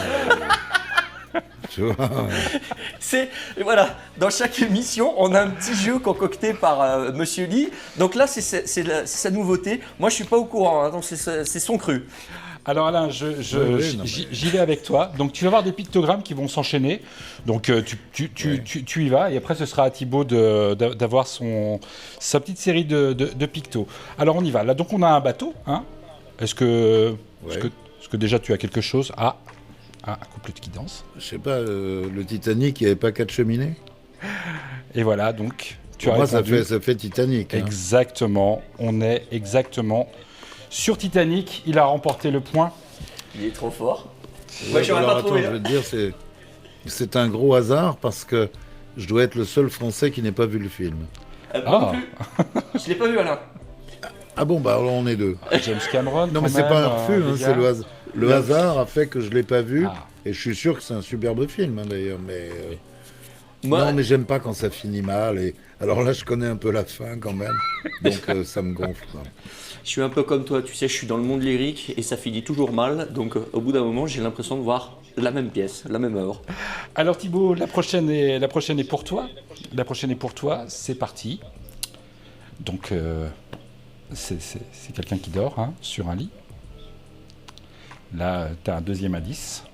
Tu vois. Voilà, dans chaque émission, on a un petit jeu concocté par Monsieur Lee. Donc là, c'est sa nouveauté. Moi, je suis pas au courant, hein, donc c'est son cru. Alors Alain, j'y vais avec toi. Donc tu vas avoir des pictogrammes qui vont s'enchaîner. Donc tu y vas et après ce sera à Thibaut d'avoir sa petite série de pictos. Alors on y va. Là donc on a un bateau. Hein. Est-ce que déjà tu as quelque chose? Un couplet qui danse. Je sais pas, le Titanic, il n'y avait pas 4 cheminées? Et voilà donc. Pour moi ça fait Titanic. Hein. Exactement. On est exactement... Sur Titanic, il a remporté le point. Il est trop fort. Moi, j'aurais pas trouvé. Je veux te dire, c'est un gros hasard parce que je dois être le seul Français qui n'ait pas vu le film. Non plus. Je l'ai pas vu, Alain. Ah bon, bah alors on est deux. James Cameron. Non, mais c'est pas un refus, hein, c'est le hasard a fait que je l'ai pas vu. Et je suis sûr que c'est un superbe film, hein, d'ailleurs. Mais non, mais j'aime pas quand ça finit mal. Et alors là, je connais un peu la fin quand même, donc ça me gonfle. Hein. Je suis un peu comme toi, tu sais, je suis dans le monde lyrique et ça finit toujours mal. Donc au bout d'un moment, j'ai l'impression de voir la même pièce, la même œuvre. Alors Thibaut, la prochaine est pour toi. La prochaine est pour toi, c'est parti. Donc c'est quelqu'un qui dort hein, sur un lit. Là, tu as un deuxième indice.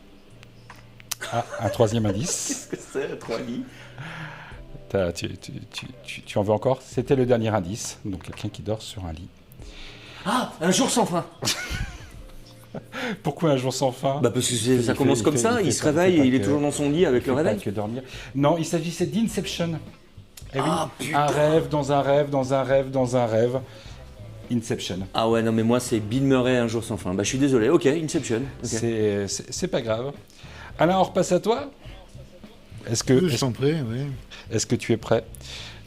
Ah, un troisième indice. Qu'est-ce que c'est, 3 lits? Tu en veux encore? C'était le dernier indice. Donc quelqu'un qui dort sur un lit. Ah, un jour sans fin. Pourquoi un jour sans fin? Parce que ça commence comme ça, il se réveille et il est toujours dans son lit avec le réveil. Que dormir. Non, il s'agissait d'Inception. Eh oui, un rêve dans un rêve dans un rêve dans un rêve. Inception. Ah ouais, non mais moi c'est Bill Murray, un jour sans fin. Je suis désolé, ok, Inception. Okay. C'est pas grave. Alain, on repasse à toi. Je t'en prie, oui. Est-ce que tu es prêt?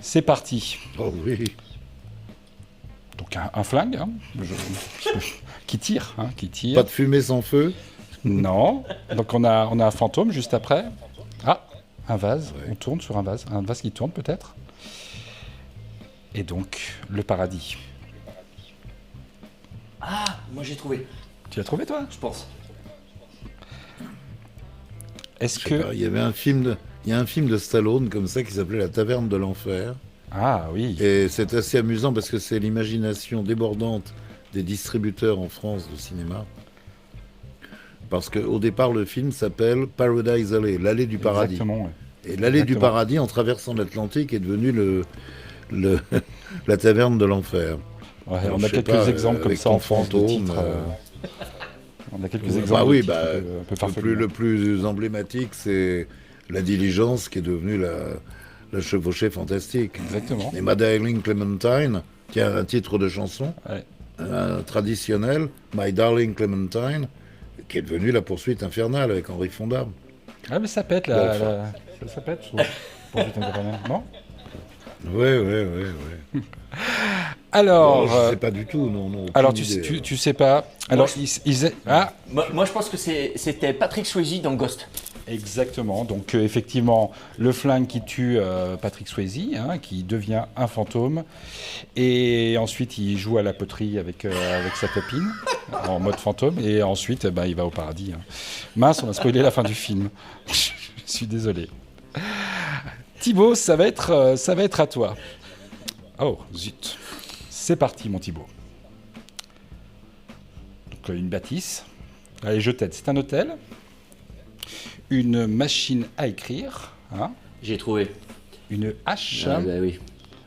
C'est parti. Oh oui. Donc un flingue, hein, qui tire, hein, qui tire. Pas de fumée sans feu? Non. Donc on a un fantôme juste après. Ah, un vase. Ouais. On tourne sur un vase qui tourne peut-être. Et donc le paradis. Ah, moi j'ai trouvé. Tu l'as trouvé toi? Je pense. Est-ce que il y a un film de Stallone comme ça qui s'appelait La Taverne de l'Enfer. Ah oui. Et c'est assez amusant parce que c'est l'imagination débordante des distributeurs en France de cinéma. Parce qu'au départ, le film s'appelle Paradise Alley, l'allée du paradis. Exactement, ouais. Et l'allée du paradis, en traversant l'Atlantique, est devenue la taverne de l'enfer. Ouais, alors, on a quelques exemples comme ça en France de titres. On a quelques exemples. Oui, le plus emblématique, c'est La Diligence, qui est devenue la chevauchée fantastique. Exactement. Et My Darling Clementine, qui a un titre de chanson traditionnel, My Darling Clementine, qui est devenue La Poursuite Infernale avec Henri Fonda. Ah, mais ça pète, ça pète, Poursuite Infernale, non? Ouais. Alors, je sais pas du tout, non. Alors, tu sais pas. Alors, Moi, je pense que c'était Patrick Swayze dans Ghost. Exactement. Donc, effectivement, le flingue qui tue Patrick Swayze, qui devient un fantôme. Et ensuite, il joue à la poterie avec sa copine, en mode fantôme. Et ensuite, il va au paradis. Mince, on a spoilé la fin du film. Je suis désolé. Thibaut, ça va être à toi. Oh, zut. C'est parti, mon Thibaut. Donc, une bâtisse. Allez, je t'aide. C'est un hôtel. Une machine à écrire. J'ai trouvé. Une hache. Ah, oui.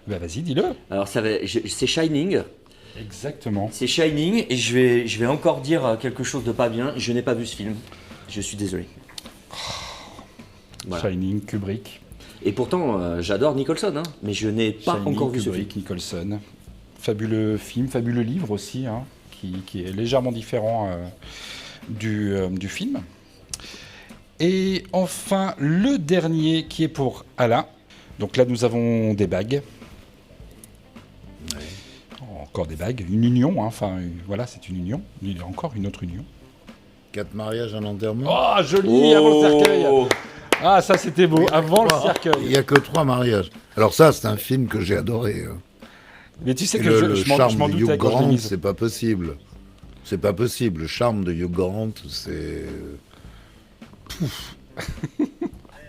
Vas-y, dis-le. Alors, c'est Shining. Exactement. C'est Shining, et je vais encore dire quelque chose de pas bien. Je n'ai pas vu ce film. Je suis désolé. Voilà. Shining, Kubrick. Et pourtant, j'adore Nicholson, mais je n'ai pas encore vu ce film. Nicholson. Fabuleux film, fabuleux livre aussi, qui est légèrement différent du film. Et enfin, le dernier qui est pour Alain. Donc là, nous avons des bagues. Ouais. Encore des bagues. Une union, voilà, c'est une union. Il y a encore une autre union. 4 mariages, un enterrement. Oh, joli, avant le cercueil. Ah, ça, c'était beau, avant le cercueil. Il n'y a que 3 mariages. Alors ça, c'est un film que j'ai adoré. Mais tu sais que le je charme m'en de doutais Hugh quand je l'ai Grant, mise. c'est pas possible. C'est pas possible. Le charme de Hugh Grant, c'est...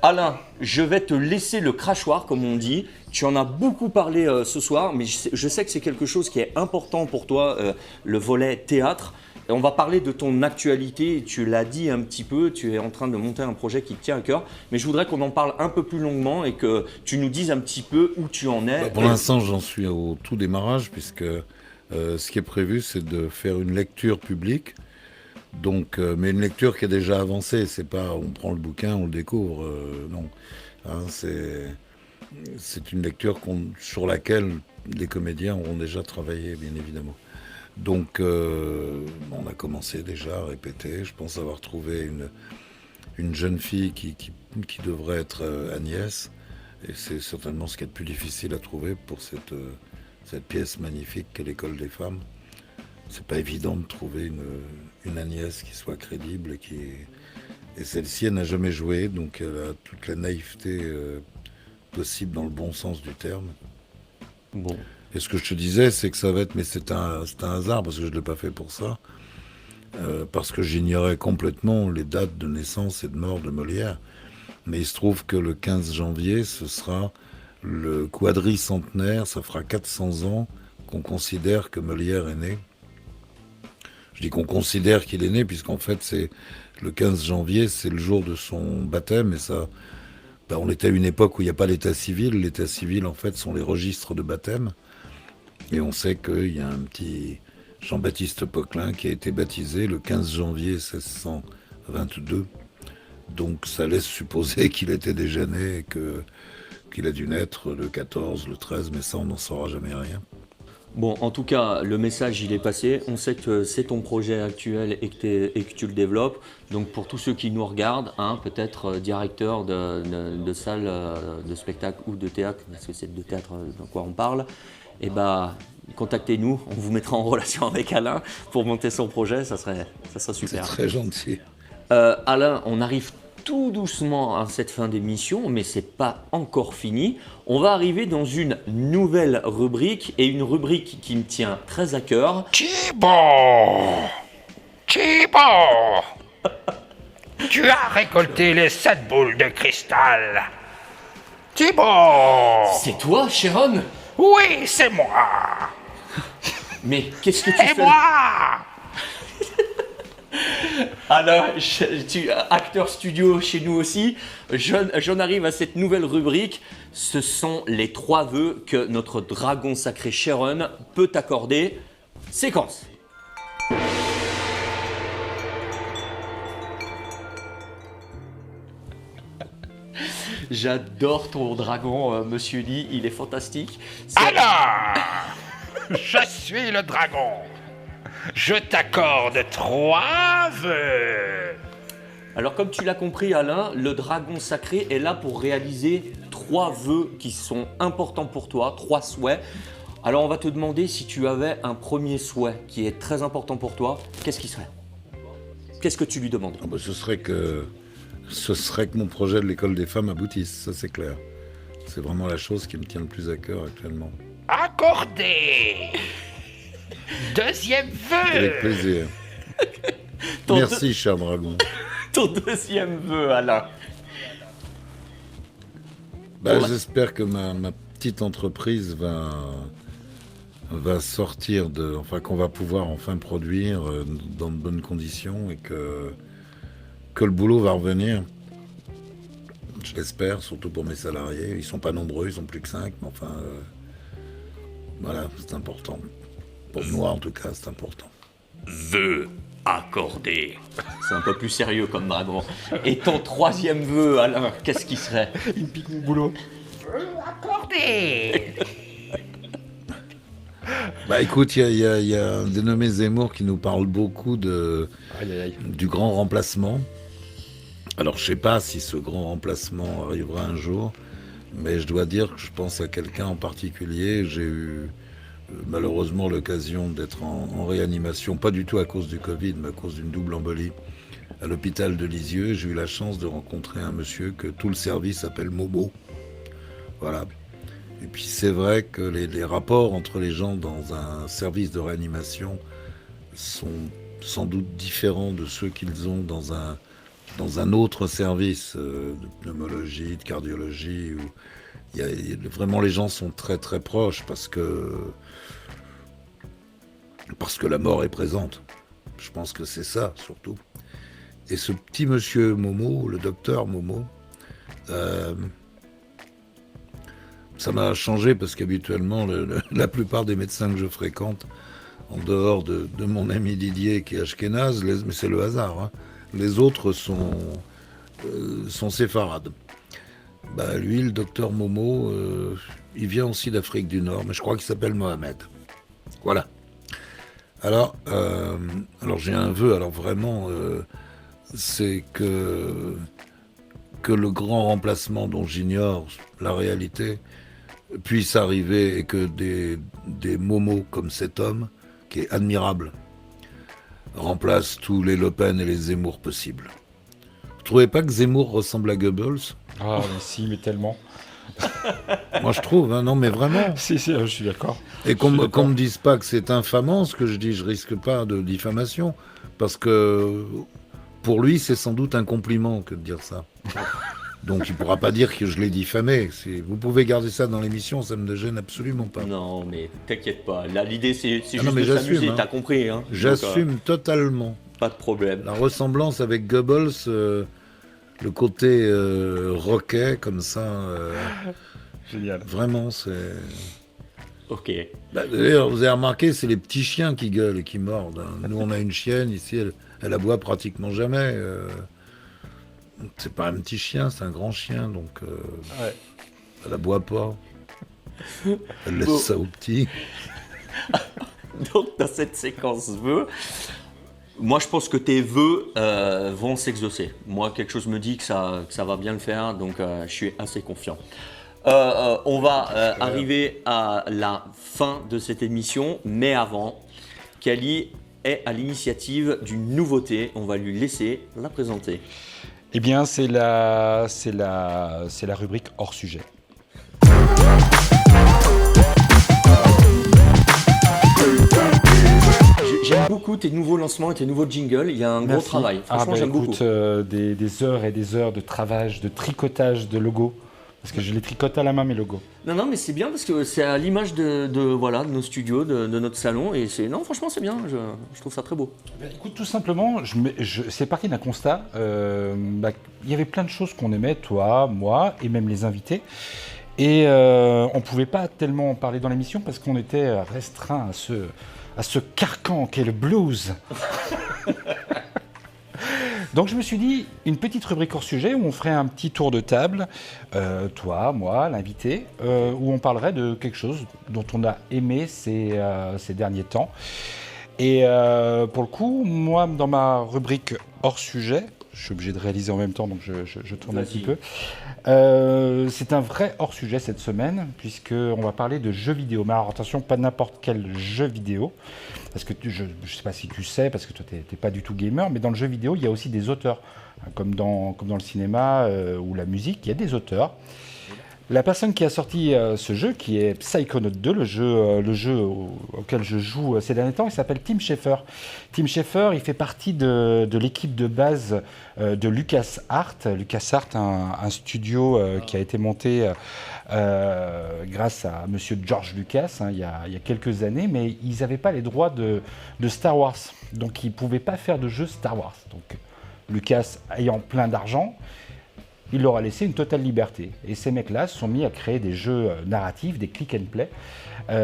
Alain, je vais te laisser le crachoir, comme on dit. Tu en as beaucoup parlé ce soir, mais je sais que c'est quelque chose qui est important pour toi, le volet théâtre. Et on va parler de ton actualité. Tu l'as dit un petit peu, tu es en train de monter un projet qui te tient à cœur. Mais je voudrais qu'on en parle un peu plus longuement et que tu nous dises un petit peu où tu en es. Pour l'instant, j'en suis au tout démarrage, puisque ce qui est prévu, c'est de faire une lecture publique. Donc, mais une lecture qui est déjà avancée, c'est pas on prend le bouquin, on le découvre, non. C'est une lecture sur laquelle les comédiens auront déjà travaillé, bien évidemment. Donc, on a commencé déjà à répéter. Je pense avoir trouvé une jeune fille qui devrait être Agnès, et c'est certainement ce qui est le plus difficile à trouver pour cette pièce magnifique qu'est l'École des femmes. C'est pas évident de trouver une Agnès qui soit crédible et celle-ci, elle n'a jamais joué, donc elle a toute la naïveté possible dans le bon sens du terme. Bon. Et ce que je te disais, c'est que ça va être, mais c'est un hasard parce que je l'ai pas fait pour ça, parce que j'ignorais complètement les dates de naissance et de mort de Molière. Mais il se trouve que le 15 janvier, ce sera le quadricentenaire, ça fera 400 ans qu'on considère que Molière est né. Je dis qu'on considère qu'il est né, puisqu'en fait, c'est le 15 janvier, c'est le jour de son baptême, et ça, on était à une époque où il n'y a pas l'état civil. L'état civil, en fait, sont les registres de baptême. Et on sait qu'il y a un petit Jean-Baptiste Poquelin qui a été baptisé le 15 janvier 1622. Donc ça laisse supposer qu'il était déjà né et qu'il a dû naître le 14, le 13, mais ça, on n'en saura jamais rien. Bon, en tout cas, le message, il est passé. On sait que c'est ton projet actuel et que tu le développes. Donc, pour tous ceux qui nous regardent, peut-être directeur de salle de spectacle ou de théâtre, parce que c'est de théâtre de quoi on parle, contactez-nous. On vous mettra en relation avec Alain pour monter son projet. Ça serait super. C'est très gentil. Alain, on arrive tout doucement à cette fin d'émission, mais c'est pas encore fini. On va arriver dans une nouvelle rubrique, et une rubrique qui me tient très à cœur. Thibaut, tu as récolté les 7 boules de cristal. Thibaut! C'est toi, Sharon? Oui, c'est moi. Mais qu'est-ce que tu fais? Et moi? Alors, tu acteur studio chez nous aussi. J'en arrive à cette nouvelle rubrique. Ce sont les 3 vœux que notre dragon sacré Sharon peut t'accorder. Séquence. J'adore ton dragon, Monsieur Lee. Il est fantastique. Alors, je suis le dragon. Je t'accorde 3 vœux. Alors comme tu l'as compris Alain, le dragon sacré est là pour réaliser 3 vœux qui sont importants pour toi, 3 souhaits. Alors on va te demander si tu avais un premier souhait qui est très important pour toi, qu'est-ce qui serait? Qu'est-ce que tu lui demandes? Ce serait que mon projet de l'école des femmes aboutisse, ça c'est clair. C'est vraiment la chose qui me tient le plus à cœur actuellement. Accordé. Deuxième vœu. Avec plaisir. Merci, cher dragon. Ton deuxième vœu, Alain. J'espère que ma petite entreprise va sortir qu'on va pouvoir enfin produire dans de bonnes conditions et que le boulot va revenir. Je l'espère, surtout pour mes salariés. Ils sont pas nombreux, ils sont plus que 5, mais enfin, voilà, c'est important. Pour moi, en tout cas, c'est important. Vœu accordé. C'est un peu plus sérieux comme dragon. Et ton troisième vœu, Alain, qu'est-ce qui serait? Il me pique mon boulot. Vœu accordé. Écoute, il y a un dénommé Zemmour qui nous parle beaucoup du grand remplacement. Alors, je sais pas si ce grand remplacement arrivera un jour, mais je dois dire que je pense à quelqu'un en particulier. J'ai eu malheureusement l'occasion d'être en réanimation, pas du tout à cause du Covid, mais à cause d'une double embolie à l'hôpital de Lisieux. J'ai eu la chance de rencontrer un monsieur que tout le service appelle Momo. Voilà. Et puis c'est vrai que les rapports entre les gens dans un service de réanimation sont sans doute différents de ceux qu'ils ont dans un autre service de pneumologie, de cardiologie, où vraiment les gens sont très très proches parce que la mort est présente. Je pense que c'est ça surtout. Et ce petit monsieur Momo, le docteur Momo, ça m'a changé parce qu'habituellement, la plupart des médecins que je fréquente, en dehors de mon ami Didier qui est ashkénaze, mais c'est le hasard, hein, les autres sont séfarades. Lui, le docteur Momo, il vient aussi d'Afrique du Nord, mais je crois qu'il s'appelle Mohamed. Voilà. Alors j'ai un vœu, alors vraiment, c'est que le grand remplacement dont j'ignore la réalité puisse arriver et que des momos comme cet homme, qui est admirable, remplacent tous les Le Pen et les Zemmour possibles. Vous trouvez pas que Zemmour ressemble à Goebbels? Ah, mais si, mais tellement. Moi, je trouve, hein, non, mais vraiment. Si, je suis d'accord. Et qu'on me dise pas que c'est infamant, ce que je dis, je risque pas de diffamation, parce que pour lui, c'est sans doute un compliment que de dire ça. Donc, il pourra pas dire que je l'ai diffamé. Vous pouvez garder ça dans l'émission, ça me gêne absolument pas. Non, mais t'inquiète pas. Là, l'idée, c'est juste non, mais de s'amuser, hein. T'as compris. Hein. J'assume totalement. Pas de problème. La ressemblance avec Goebbels, le côté roquet, comme ça. Génial. Vraiment, c'est... Ok. D'ailleurs, vous avez remarqué, c'est les petits chiens qui gueulent et qui mordent. Hein. Nous, on a une chienne, ici, elle aboie pratiquement jamais. C'est pas un petit chien, c'est un grand chien, donc elle aboie pas. Elle laisse ça aux petits. Donc, dans cette séquence vœux, moi, je pense que tes vœux vont s'exaucer. Moi, quelque chose me dit que ça va bien le faire, donc je suis assez confiant. On va arriver à la fin de cette émission, mais avant, Kali est à l'initiative d'une nouveauté. On va lui laisser la présenter. Eh bien, c'est la rubrique hors sujet. J'aime beaucoup tes nouveaux lancements et tes nouveaux jingles. Il y a un gros travail. Franchement, j'aime beaucoup. Des heures et des heures de travail, de tricotage de logos. Parce que je les tricote à la main, mes logos. Non, mais c'est bien parce que c'est à l'image de nos studios, de notre salon. Et franchement, c'est bien. Je trouve ça très beau. Écoute, tout simplement, c'est parti d'un constat. Il y avait plein de choses qu'on aimait, toi, moi et même les invités. Et on ne pouvait pas tellement en parler dans l'émission parce qu'on était restreint à ce carcan qu'est le blues. Donc je me suis dit, une petite rubrique hors sujet où on ferait un petit tour de table, toi, moi, l'invité, où on parlerait de quelque chose dont on a aimé ces derniers temps. Et pour le coup, moi, dans ma rubrique hors sujet, je suis obligé de réaliser en même temps, donc je tourne un petit peu. C'est un vrai hors sujet cette semaine, puisqu'on va parler de jeux vidéo. Mais alors attention, pas n'importe quel jeu vidéo. Parce que je ne sais pas si tu sais, parce que toi, tu n'es pas du tout gamer, mais dans le jeu vidéo, il y a aussi des auteurs. Comme dans le cinéma ou la musique, il y a des auteurs. La personne qui a sorti ce jeu, qui est Psychonaut 2, le jeu auquel je joue ces derniers temps, il s'appelle Tim Schafer. Tim Schafer, il fait partie de l'équipe de base de LucasArts. LucasArts, un studio qui a été monté grâce à monsieur George Lucas il y a quelques années, mais ils n'avaient pas les droits de Star Wars. Donc ils ne pouvaient pas faire de jeux Star Wars. Donc Lucas ayant plein d'argent, il leur a laissé une totale liberté. Et ces mecs-là se sont mis à créer des jeux narratifs, des click and play,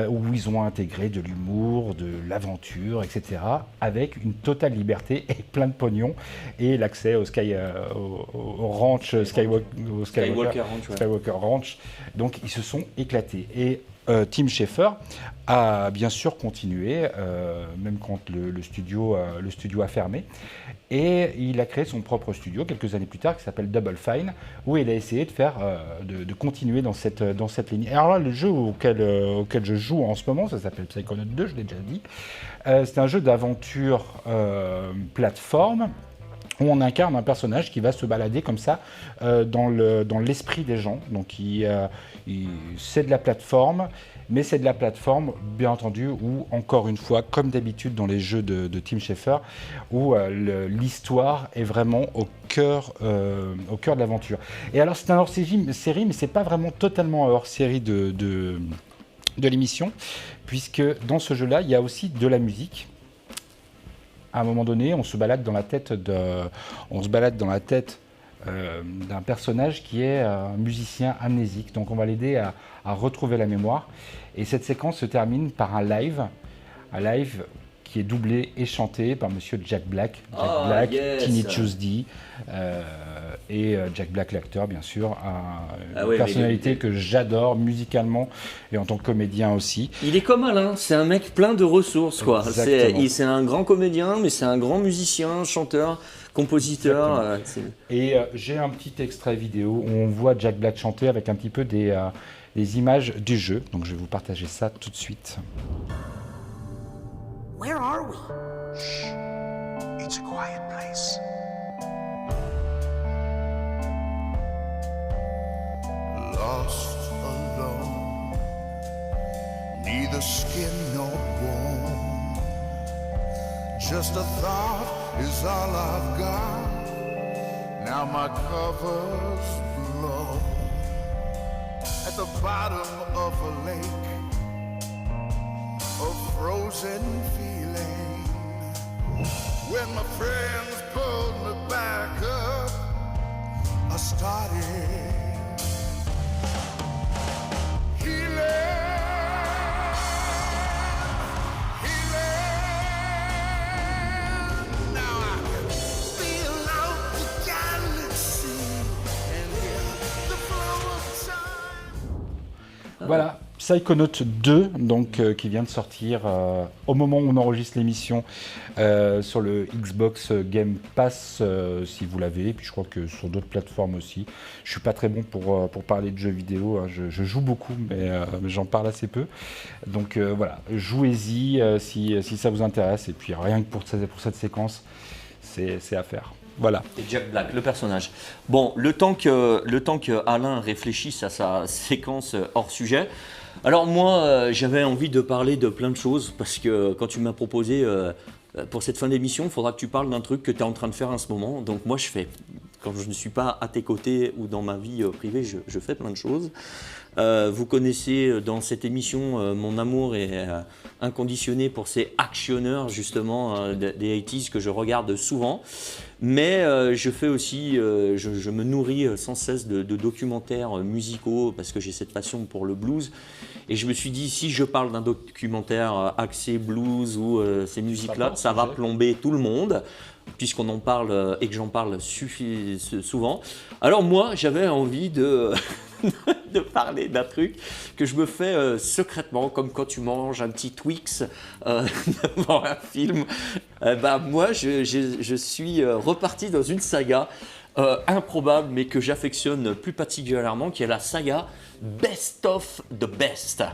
où ils ont intégré de l'humour, de l'aventure, etc., avec une totale liberté et plein de pognon, et l'accès au ranch, Skywalker Ranch. Donc ils se sont éclatés. Et Tim Schafer a bien sûr continué, même quand le studio a fermé. Et il a créé son propre studio quelques années plus tard qui s'appelle Double Fine, où il a essayé de continuer dans cette ligne. Et alors là, le jeu auquel je joue en ce moment, ça s'appelle Psychonaut 2, je l'ai déjà dit. C'est un jeu d'aventure plateforme, où on incarne un personnage qui va se balader comme ça dans l'esprit des gens. Donc c'est de la plateforme, mais c'est de la plateforme, bien entendu, où, encore une fois, comme d'habitude dans les jeux de Tim Schafer, où l'histoire est vraiment au cœur de l'aventure. Et alors, c'est un hors-série, mais c'est pas vraiment totalement un hors-série de l'émission, puisque dans ce jeu-là, il y a aussi de la musique. À un moment donné, on se balade dans la tête d'un personnage qui est un musicien amnésique. Donc on va l'aider à retrouver la mémoire. Et cette séquence se termine par un live qui est doublé et chanté par monsieur Jack Black. Tinny Tuesday, et Jack Black l'acteur, bien sûr, une personnalité que j'adore musicalement et en tant que comédien aussi. Il est comme Alain, c'est un mec plein de ressources, quoi. C'est un grand comédien, mais c'est un grand musicien, chanteur, compositeur. Et j'ai un petit extrait vidéo où on voit Jack Black chanter avec un petit peu des images du jeu. Donc je vais vous partager ça tout de suite. Where are we? Shh. It's a quiet place. Lost alone, neither skin nor bone. Just a thought is all I've got. Now my cover's blown. At the bottom of a lake, a frozen feeling. When my friends pulled me back up, I started Voilà, Psychonaut 2, donc, qui vient de sortir au moment où on enregistre l'émission sur le Xbox Game Pass, si vous l'avez, et puis je crois que sur d'autres plateformes aussi. Je suis pas très bon pour parler de jeux vidéo, hein. Je joue beaucoup, mais j'en parle assez peu. Donc voilà, jouez-y si ça vous intéresse, et puis rien que pour cette séquence, c'est à faire. Voilà. Et Jack Black, le personnage. Bon, le temps que Alain réfléchisse à sa séquence hors sujet. Alors moi, j'avais envie de parler de plein de choses parce que quand tu m'as proposé pour cette fin d'émission, il faudra que tu parles d'un truc que tu es en train de faire en ce moment. Donc moi, quand je ne suis pas à tes côtés ou dans ma vie privée, je fais plein de choses. Vous connaissez dans cette émission mon amour est inconditionné pour ces actionneurs justement des 80s que je regarde souvent. Mais je fais aussi, je me nourris sans cesse de documentaires musicaux parce que j'ai cette passion pour le blues. Et je me suis dit, si je parle d'un documentaire axé blues ou ces musiques-là, ça va plomber tout le monde, puisqu'on en parle et que j'en parle souvent. Alors moi, j'avais envie de de parler d'un truc que je me fais secrètement, comme quand tu manges un petit Twix devant un film. Moi, je suis reparti dans une saga improbable, mais que j'affectionne plus particulièrement, qui est la saga Best of the Best.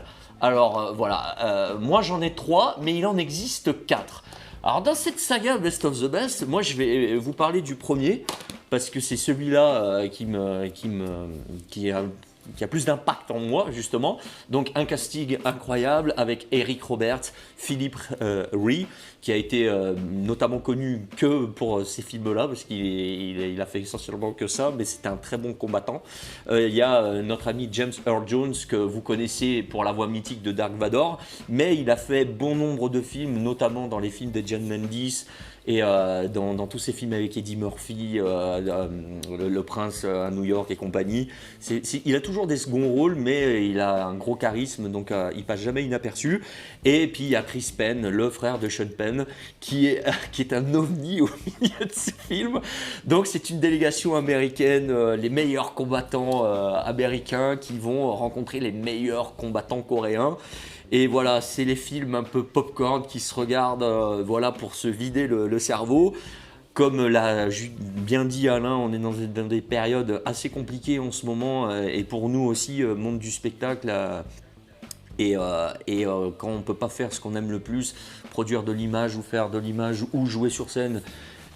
Alors voilà, moi j'en ai 3, mais il en existe 4. Alors dans cette saga Best of the Best, moi je vais vous parler du premier, parce que c'est celui-là qui a plus d'impact en moi, justement. Donc un casting incroyable avec Eric Roberts, Philippe Rhee, qui a été notamment connu que pour ces films-là, parce qu'il a fait essentiellement que ça, mais c'était un très bon combattant. Il y a notre ami James Earl Jones, que vous connaissez pour la voix mythique de Dark Vador, mais il a fait bon nombre de films, notamment dans les films de John Landis, et dans tous ces films avec Eddie Murphy, le Prince à New York et compagnie. Il a toujours des seconds rôles, mais il a un gros charisme, donc il passe jamais inaperçu. Et puis il y a Chris Penn, le frère de Sean Penn, qui est un ovni au milieu de ces films. Donc c'est une délégation américaine, les meilleurs combattants américains qui vont rencontrer les meilleurs combattants coréens. Et voilà, c'est les films un peu popcorn qui se regardent pour se vider le cerveau. Comme l'a bien dit Alain, on est dans des périodes assez compliquées en ce moment, et pour nous aussi, monde du spectacle. Quand on ne peut pas faire ce qu'on aime le plus, produire de l'image ou faire de l'image ou jouer sur scène,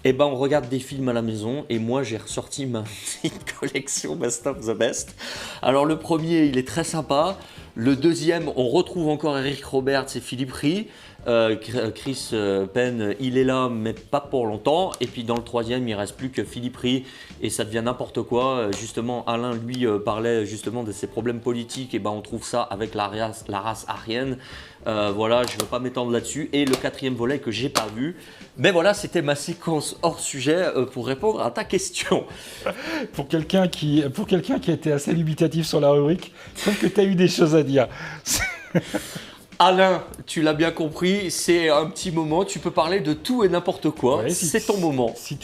on regarde des films à la maison. Et moi, j'ai ressorti ma petite collection Best of the Best. Alors le premier, il est très sympa. Le deuxième, on retrouve encore Eric Roberts et Philippe Rhee. Chris Penn, il est là, mais pas pour longtemps. Et puis dans le troisième, il ne reste plus que Philippe Rhee et ça devient n'importe quoi. Justement, Alain, lui, parlait justement de ses problèmes politiques. Et on trouve ça avec la race aryenne. Voilà, je ne veux pas m'étendre là-dessus. Et le quatrième volet que j'ai pas vu. Mais voilà, c'était ma séquence hors sujet pour répondre à ta question. Pour quelqu'un qui a été assez limitatif sur la rubrique, je trouve que tu as eu des choses à dire. Alain, tu l'as bien compris, c'est un petit moment, tu peux parler de tout et n'importe quoi, ouais, c'est ton moment. Si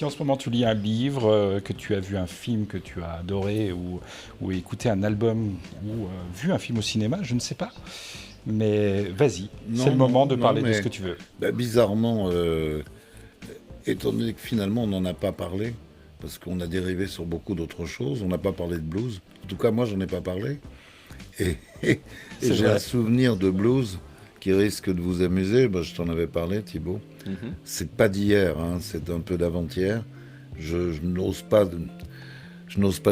en ce moment tu lis un livre, que tu as vu un film que tu as adoré, ou écouté un album, ou vu un film au cinéma, je ne sais pas. Mais vas-y, c'est le moment de parler de ce que tu veux. Bizarrement, étant donné que finalement on n'en a pas parlé, parce qu'on a dérivé sur beaucoup d'autres choses, on n'a pas parlé de blues. En tout cas, moi, j'en ai pas parlé. Et j'ai un souvenir de blues qui risque de vous amuser. Je t'en avais parlé, Thibaut. Mm-hmm. C'est pas d'hier, hein, c'est un peu d'avant-hier. Je n'ose pas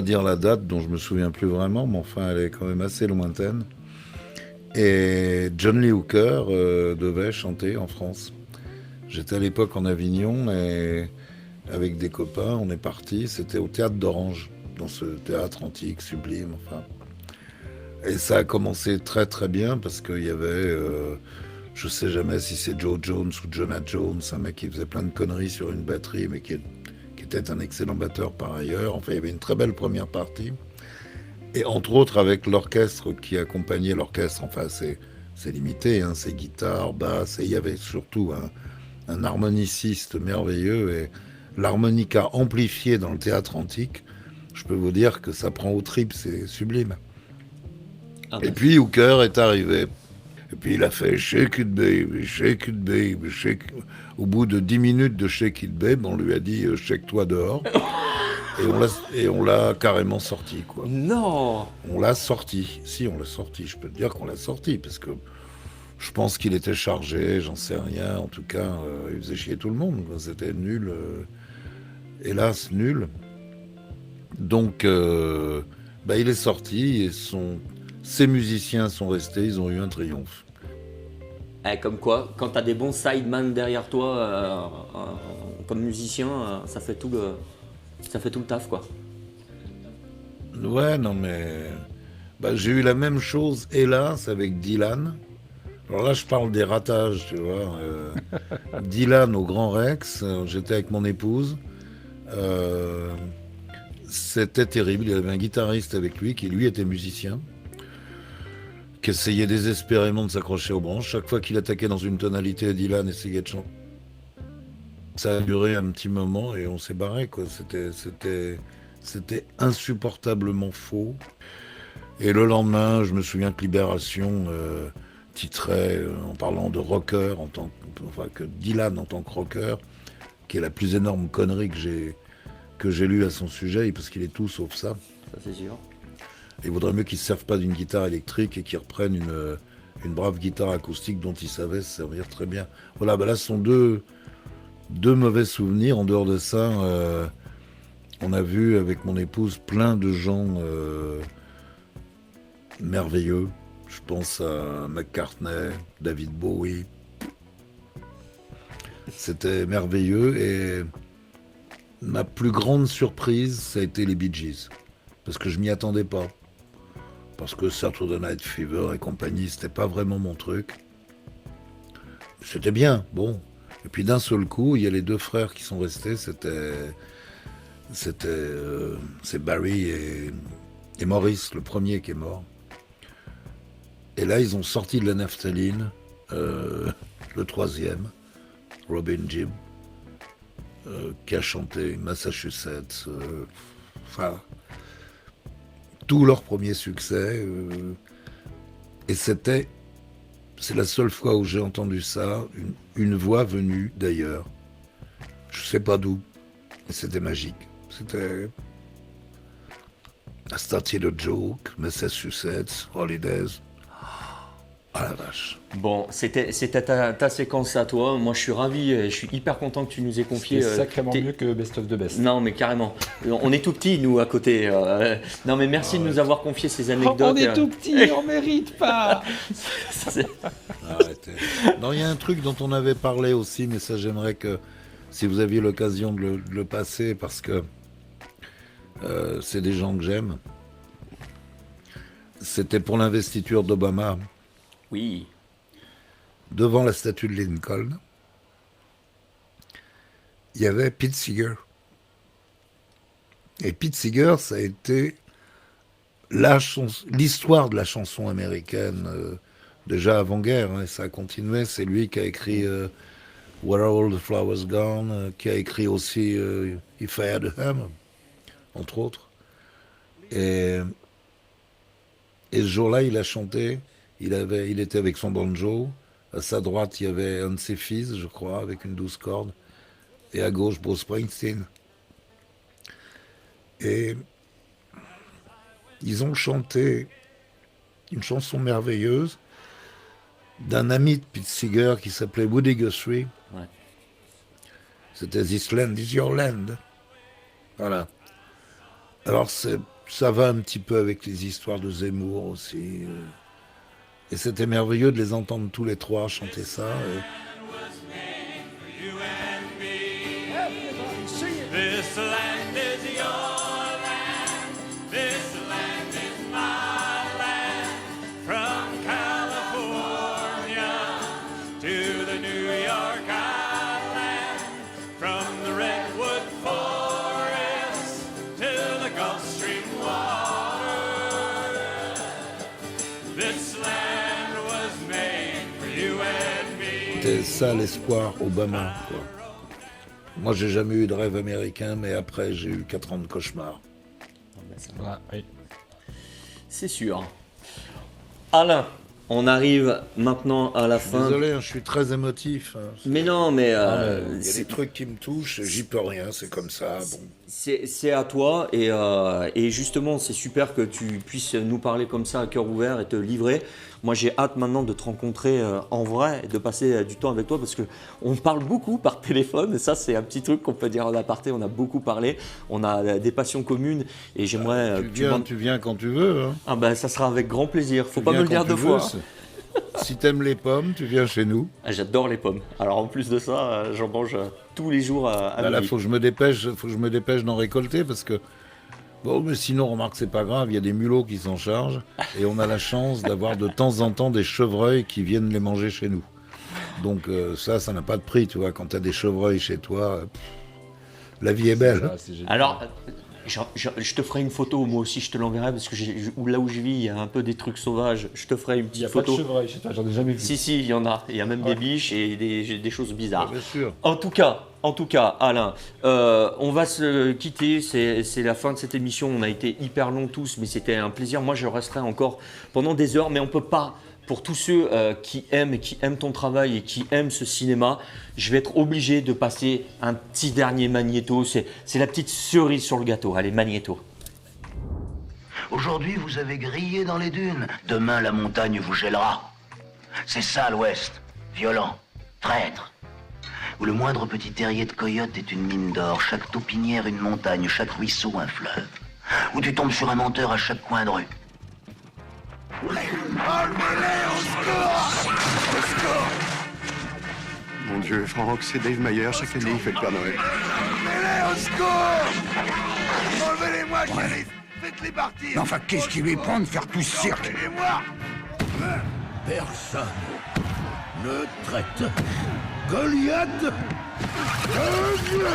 dire la date, dont je me souviens plus vraiment, mais enfin, elle est quand même assez lointaine. Et John Lee Hooker devait chanter en France. J'étais à l'époque en Avignon et avec des copains, on est partis. C'était au Théâtre d'Orange, dans ce théâtre antique, sublime, enfin. Et ça a commencé très très bien parce qu'il y avait, je sais jamais si c'est Joe Jones ou Jonah Jones, un mec qui faisait plein de conneries sur une batterie, mais qui était un excellent batteur par ailleurs. Enfin, il y avait une très belle première partie. Et entre autres avec l'orchestre qui accompagnait l'orchestre, enfin c'est limité, hein, c'est guitare, basse, et il y avait surtout un harmoniciste merveilleux, et l'harmonica amplifiée dans le théâtre antique, je peux vous dire que ça prend aux tripes, c'est sublime. Et puis Hooker est arrivé, et puis il a fait Shake It Baby, Shake It Baby, Shake It. Au bout de 10 minutes de Shake It Baby, on lui a dit Shake-toi dehors. Et on l'a carrément sorti, quoi. Non. On l'a sorti. Si, on l'a sorti. Je peux te dire qu'on l'a sorti, parce que je pense qu'il était chargé, j'en sais rien. En tout cas, il faisait chier tout le monde, quoi. C'était nul. Hélas, nul. Donc, il est sorti, et ses musiciens sont restés, ils ont eu un triomphe. Comme quoi, quand t'as des bons sideman derrière toi, comme musicien, ça fait tout le taf, quoi. Ouais, non, mais j'ai eu la même chose, hélas, avec Dylan. Alors là, je parle des ratages, tu vois. Dylan au Grand Rex, j'étais avec mon épouse. C'était terrible. Il avait un guitariste avec lui qui, lui, était musicien, qui essayait désespérément de s'accrocher aux branches. Chaque fois qu'il attaquait dans une tonalité, Dylan essayait de chanter. Ça a duré un petit moment et on s'est barré, quoi. C'était C'était insupportablement faux. Et le lendemain, je me souviens que Libération titrait en parlant de rocker, que Dylan en tant que rocker, qui est la plus énorme connerie que j'ai lue à son sujet, parce qu'il est tout sauf ça. Ça c'est sûr. Il vaudrait mieux qu'il ne se serve pas d'une guitare électrique et qu'il reprenne une brave guitare acoustique dont il savait se servir très bien. Voilà, là ce sont deux mauvais souvenirs. En dehors de ça, on a vu avec mon épouse plein de gens merveilleux. Je pense à McCartney, David Bowie. C'était merveilleux et ma plus grande surprise, ça a été les Bee Gees. Parce que je m'y attendais pas. Parce que Saturday Night Fever et compagnie, c'était pas vraiment mon truc. C'était bien, bon. Et puis d'un seul coup, il y a les deux frères qui sont restés, c'est Barry et Maurice, le premier qui est mort. Et là, ils ont sorti de la naphtaline, le troisième, Robin Gibb, qui a chanté Massachusetts, tout leur premier succès. Et c'est la seule fois où j'ai entendu ça, une voix venue d'ailleurs. Je sais pas d'où, mais c'était magique. C'était I started a joke, Massachusetts, Holidays. Ah la vache. Bon, c'était ta séquence à toi. Moi, je suis ravi et je suis hyper content que tu nous aies confié. C'est sacrément mieux que Best of the Best. Non, mais carrément. On est tout petits, nous, à côté. Non, mais merci de nous avoir confié ces anecdotes. On est tout petits, on mérite pas. Arrêtez. Non, il y a un truc dont on avait parlé aussi, mais ça, j'aimerais que, si vous aviez l'occasion de le passer, parce que c'est des gens que j'aime. C'était pour l'investiture d'Obama. Oui. Devant la statue de Lincoln, il y avait Pete Seeger. Et Pete Seeger, ça a été l'histoire de la chanson américaine, déjà avant-guerre, hein, et ça a continué. C'est lui qui a écrit Where Are All the Flowers Gone, qui a écrit aussi If I Had a Hammer, entre autres. Et ce jour-là, il a chanté. Il était avec son banjo. À sa droite, il y avait un de ses fils, je crois, avec une 12 cordes. Et à gauche, Bruce Springsteen. Et ils ont chanté une chanson merveilleuse d'un ami de Pete Seeger qui s'appelait Woody Guthrie. Ouais. C'était This Land is Your Land. Voilà. Alors, ça va un petit peu avec les histoires de Zemmour aussi. Et c'était merveilleux de les entendre tous les trois chanter ça. This land is your land. This land is my land. From California to the New York Island. From the Redwood Forest to the Gulf Stream water. This land was made for you and me. C'était ça l'espoir Obama, quoi. Moi, j'ai jamais eu de rêve américain, mais après, j'ai eu 4 ans de cauchemar. Oui. C'est sûr. Alain, on arrive maintenant à la fin. Désolé, je suis très émotif. Mais non, mais... il y a des trucs qui me touchent, j'y peux rien, c'est comme ça. Bon. C'est à toi, et justement, c'est super que tu puisses nous parler comme ça à cœur ouvert et te livrer. Moi, j'ai hâte maintenant de te rencontrer en vrai et de passer du temps avec toi parce qu'on parle beaucoup par téléphone. Et ça, c'est un petit truc qu'on peut dire en aparté. On a beaucoup parlé. On a des passions communes et j'aimerais... Tu viens quand tu veux. Hein. Ah ben, ça sera avec grand plaisir. Faut pas me le dire deux fois. Si t'aimes les pommes, tu viens chez nous. Ah, j'adore les pommes. Alors en plus de ça, j'en mange tous les jours à là, midi. faut que je me dépêche d'en récolter parce que... Bon, mais sinon, remarque, c'est pas grave, il y a des mulots qui s'en chargent et on a la chance d'avoir de temps en temps des chevreuils qui viennent les manger chez nous. Donc ça n'a pas de prix, tu vois. Quand t'as des chevreuils chez toi, la vie est belle. Alors, Je te ferai une photo, moi aussi, je te l'enverrai, parce que là où je vis, il y a un peu des trucs sauvages. Je te ferai une petite photo. Il n'y a pas de chevreuil chez toi, j'en ai jamais vu. Si, il y en a. Il y a même des biches et des choses bizarres. Bien sûr. En tout cas, Alain, on va se quitter. C'est la fin de cette émission. On a été hyper longs tous, mais c'était un plaisir. Moi, je resterai encore pendant des heures, mais on ne peut pas. Pour tous ceux qui aiment ton travail et qui aiment ce cinéma, je vais être obligé de passer un petit dernier Magnéto. C'est la petite cerise sur le gâteau. Allez, Magnéto. Aujourd'hui, vous avez grillé dans les dunes. Demain, la montagne vous gèlera. C'est ça l'Ouest. Violent, traître. Où le moindre petit terrier de coyote est une mine d'or, chaque taupinière une montagne, chaque ruisseau un fleuve. Où tu tombes sur un menteur à chaque coin de rue. Mon Dieu, Franck, c'est Dave Mayer. Chaque année, il fait le Père Noël. Enlevez-les, au secours! Enlevez-les-moi, shérif! Faites-les partir! Mais enfin, qu'est-ce qui lui prend de faire tout ce cirque? Enlevez-les-moi! Personne ne traite Goliath de Dieu.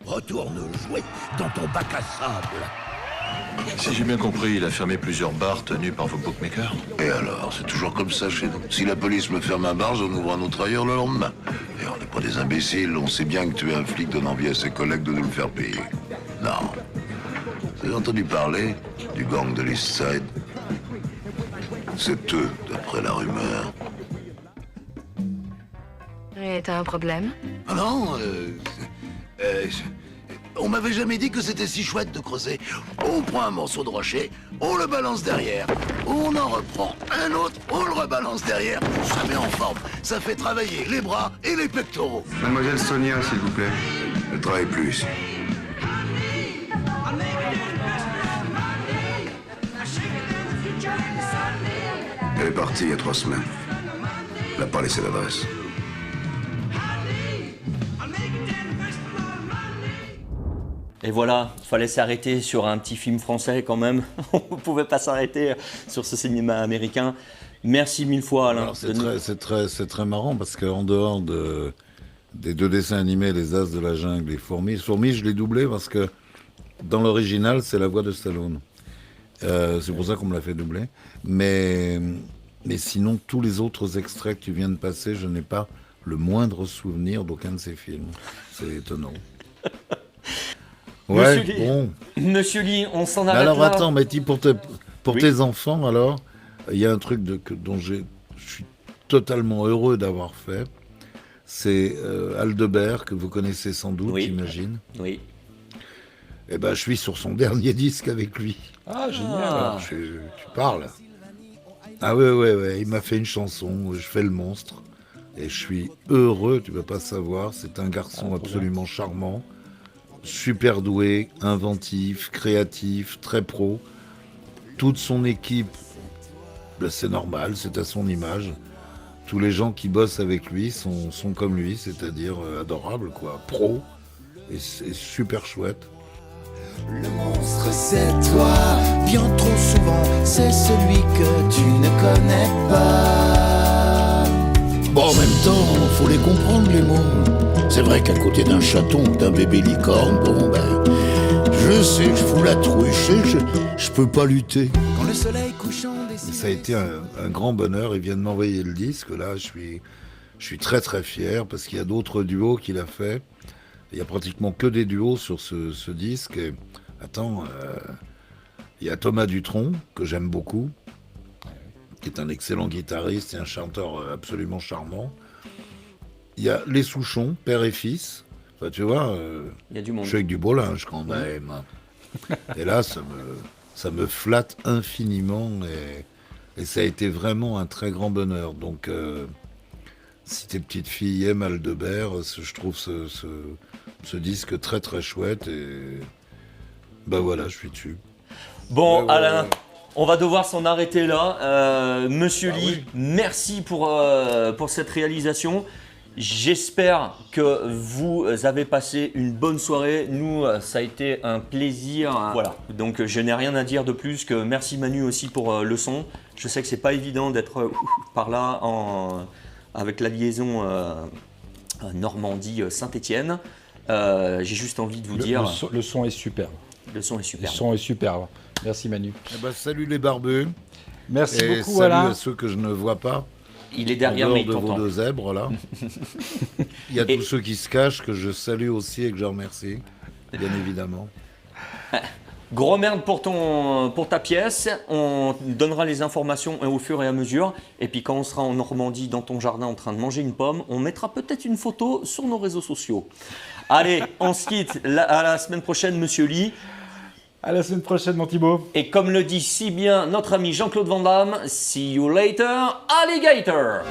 Retourne jouer dans ton bac à sable. Si j'ai bien compris, il a fermé plusieurs bars tenus par vos bookmakers. Et alors, c'est toujours comme ça chez nous. Si la police me ferme un bar, j'en ouvre un autre ailleurs le lendemain. Et on n'est pas des imbéciles, on sait bien que tuer un flic donne envie à ses collègues de nous le faire payer. Non. Vous avez entendu parler du gang de l'East Side? C'est eux, d'après la rumeur. Et t'as un problème? Ah non, on m'avait jamais dit que c'était si chouette de creuser. On prend un morceau de rocher, on le balance derrière, on en reprend un autre, on le rebalance derrière, ça met en forme, ça fait travailler les bras et les pectoraux. Mademoiselle Sonia, s'il vous plaît. Ne travaille plus ici. Elle est partie il y a 3 semaines. Elle n'a pas laissé l'adresse. Et voilà, il fallait s'arrêter sur un petit film français quand même. On ne pouvait pas s'arrêter sur ce cinéma américain. Merci 1000 fois, Alain. C'est très marrant parce qu'en dehors des 2 dessins animés, Les As de la Jungle et Fourmis, je l'ai doublé parce que dans l'original, c'est la voix de Stallone. C'est pour ça qu'on me l'a fait doubler. Mais sinon, tous les autres extraits que tu viens de passer, je n'ai pas le moindre souvenir d'aucun de ces films. C'est étonnant. Ouais, Monsieur Lee, bon. Monsieur Lee, on s'en arrête alors, là. attends, mais pour Oui. tes enfants, alors, il y a un truc dont je suis totalement heureux d'avoir fait. C'est Aldebert, que vous connaissez sans doute, j'imagine. Oui. Eh ben, je suis sur son dernier disque avec lui. Ah, génial. Alors, tu parles. Ah ouais, il m'a fait une chanson, je fais le monstre. Et je suis heureux, tu ne peux pas savoir. C'est un garçon absolument charmant. Super doué, inventif, créatif, très pro. Toute son équipe, ben c'est normal, c'est à son image. Tous les gens qui bossent avec lui sont comme lui, c'est-à-dire adorables, quoi. Pro, et c'est super chouette. Le monstre c'est toi, bien trop souvent, c'est celui que tu ne connais pas. Bon, en même temps, faut les comprendre, les mots. C'est vrai qu'à côté d'un chaton ou d'un bébé licorne, bon ben, je sais que je fous la trouille, je peux pas lutter. Quand le soleil couchant décide... Ça a été un grand bonheur, il vient de m'envoyer le disque, là je suis très très fier, parce qu'il y a d'autres duos qu'il a fait. Il y a pratiquement que des duos sur ce disque. Et, attends, il y a Thomas Dutronc, que j'aime beaucoup, qui est un excellent guitariste et un chanteur absolument charmant. Il y a les Souchons, père et fils. Enfin, tu vois, il y a du monde. Je suis avec du beau linge quand même. Et là, ça me flatte infiniment et ça a été vraiment un très grand bonheur. Donc, si tes petites filles aiment Aldebert, je trouve ce disque très très chouette et ben voilà, je suis dessus. Bon, Alain, on va devoir s'en arrêter là. Monsieur Lee, merci pour cette réalisation. J'espère que vous avez passé une bonne soirée. Nous, ça a été un plaisir. Voilà. Donc, je n'ai rien à dire de plus que merci Manu aussi pour le son. Je sais que c'est pas évident d'être par là avec la liaison Normandie-Saint-Étienne. J'ai juste envie de vous dire. Le son est superbe. Le son est superbe. Le son est superbe. Merci Manu. Eh ben, salut les barbus. Merci et beaucoup salut Alain. à ceux que je ne vois pas. Il est derrière en mais dehors il de vos t'entend. 2 zèbres là. Il y a tous ceux qui se cachent que je salue aussi et que je remercie, bien évidemment. Gros merde pour ta pièce. On donnera les informations au fur et à mesure. Et puis quand on sera en Normandie dans ton jardin en train de manger une pomme, on mettra peut-être une photo sur nos réseaux sociaux. Allez, on se quitte. À la semaine prochaine, Monsieur Lee. À la semaine prochaine, mon Thibaut. Et comme le dit si bien notre ami Jean-Claude Van Damme, see you later, alligator.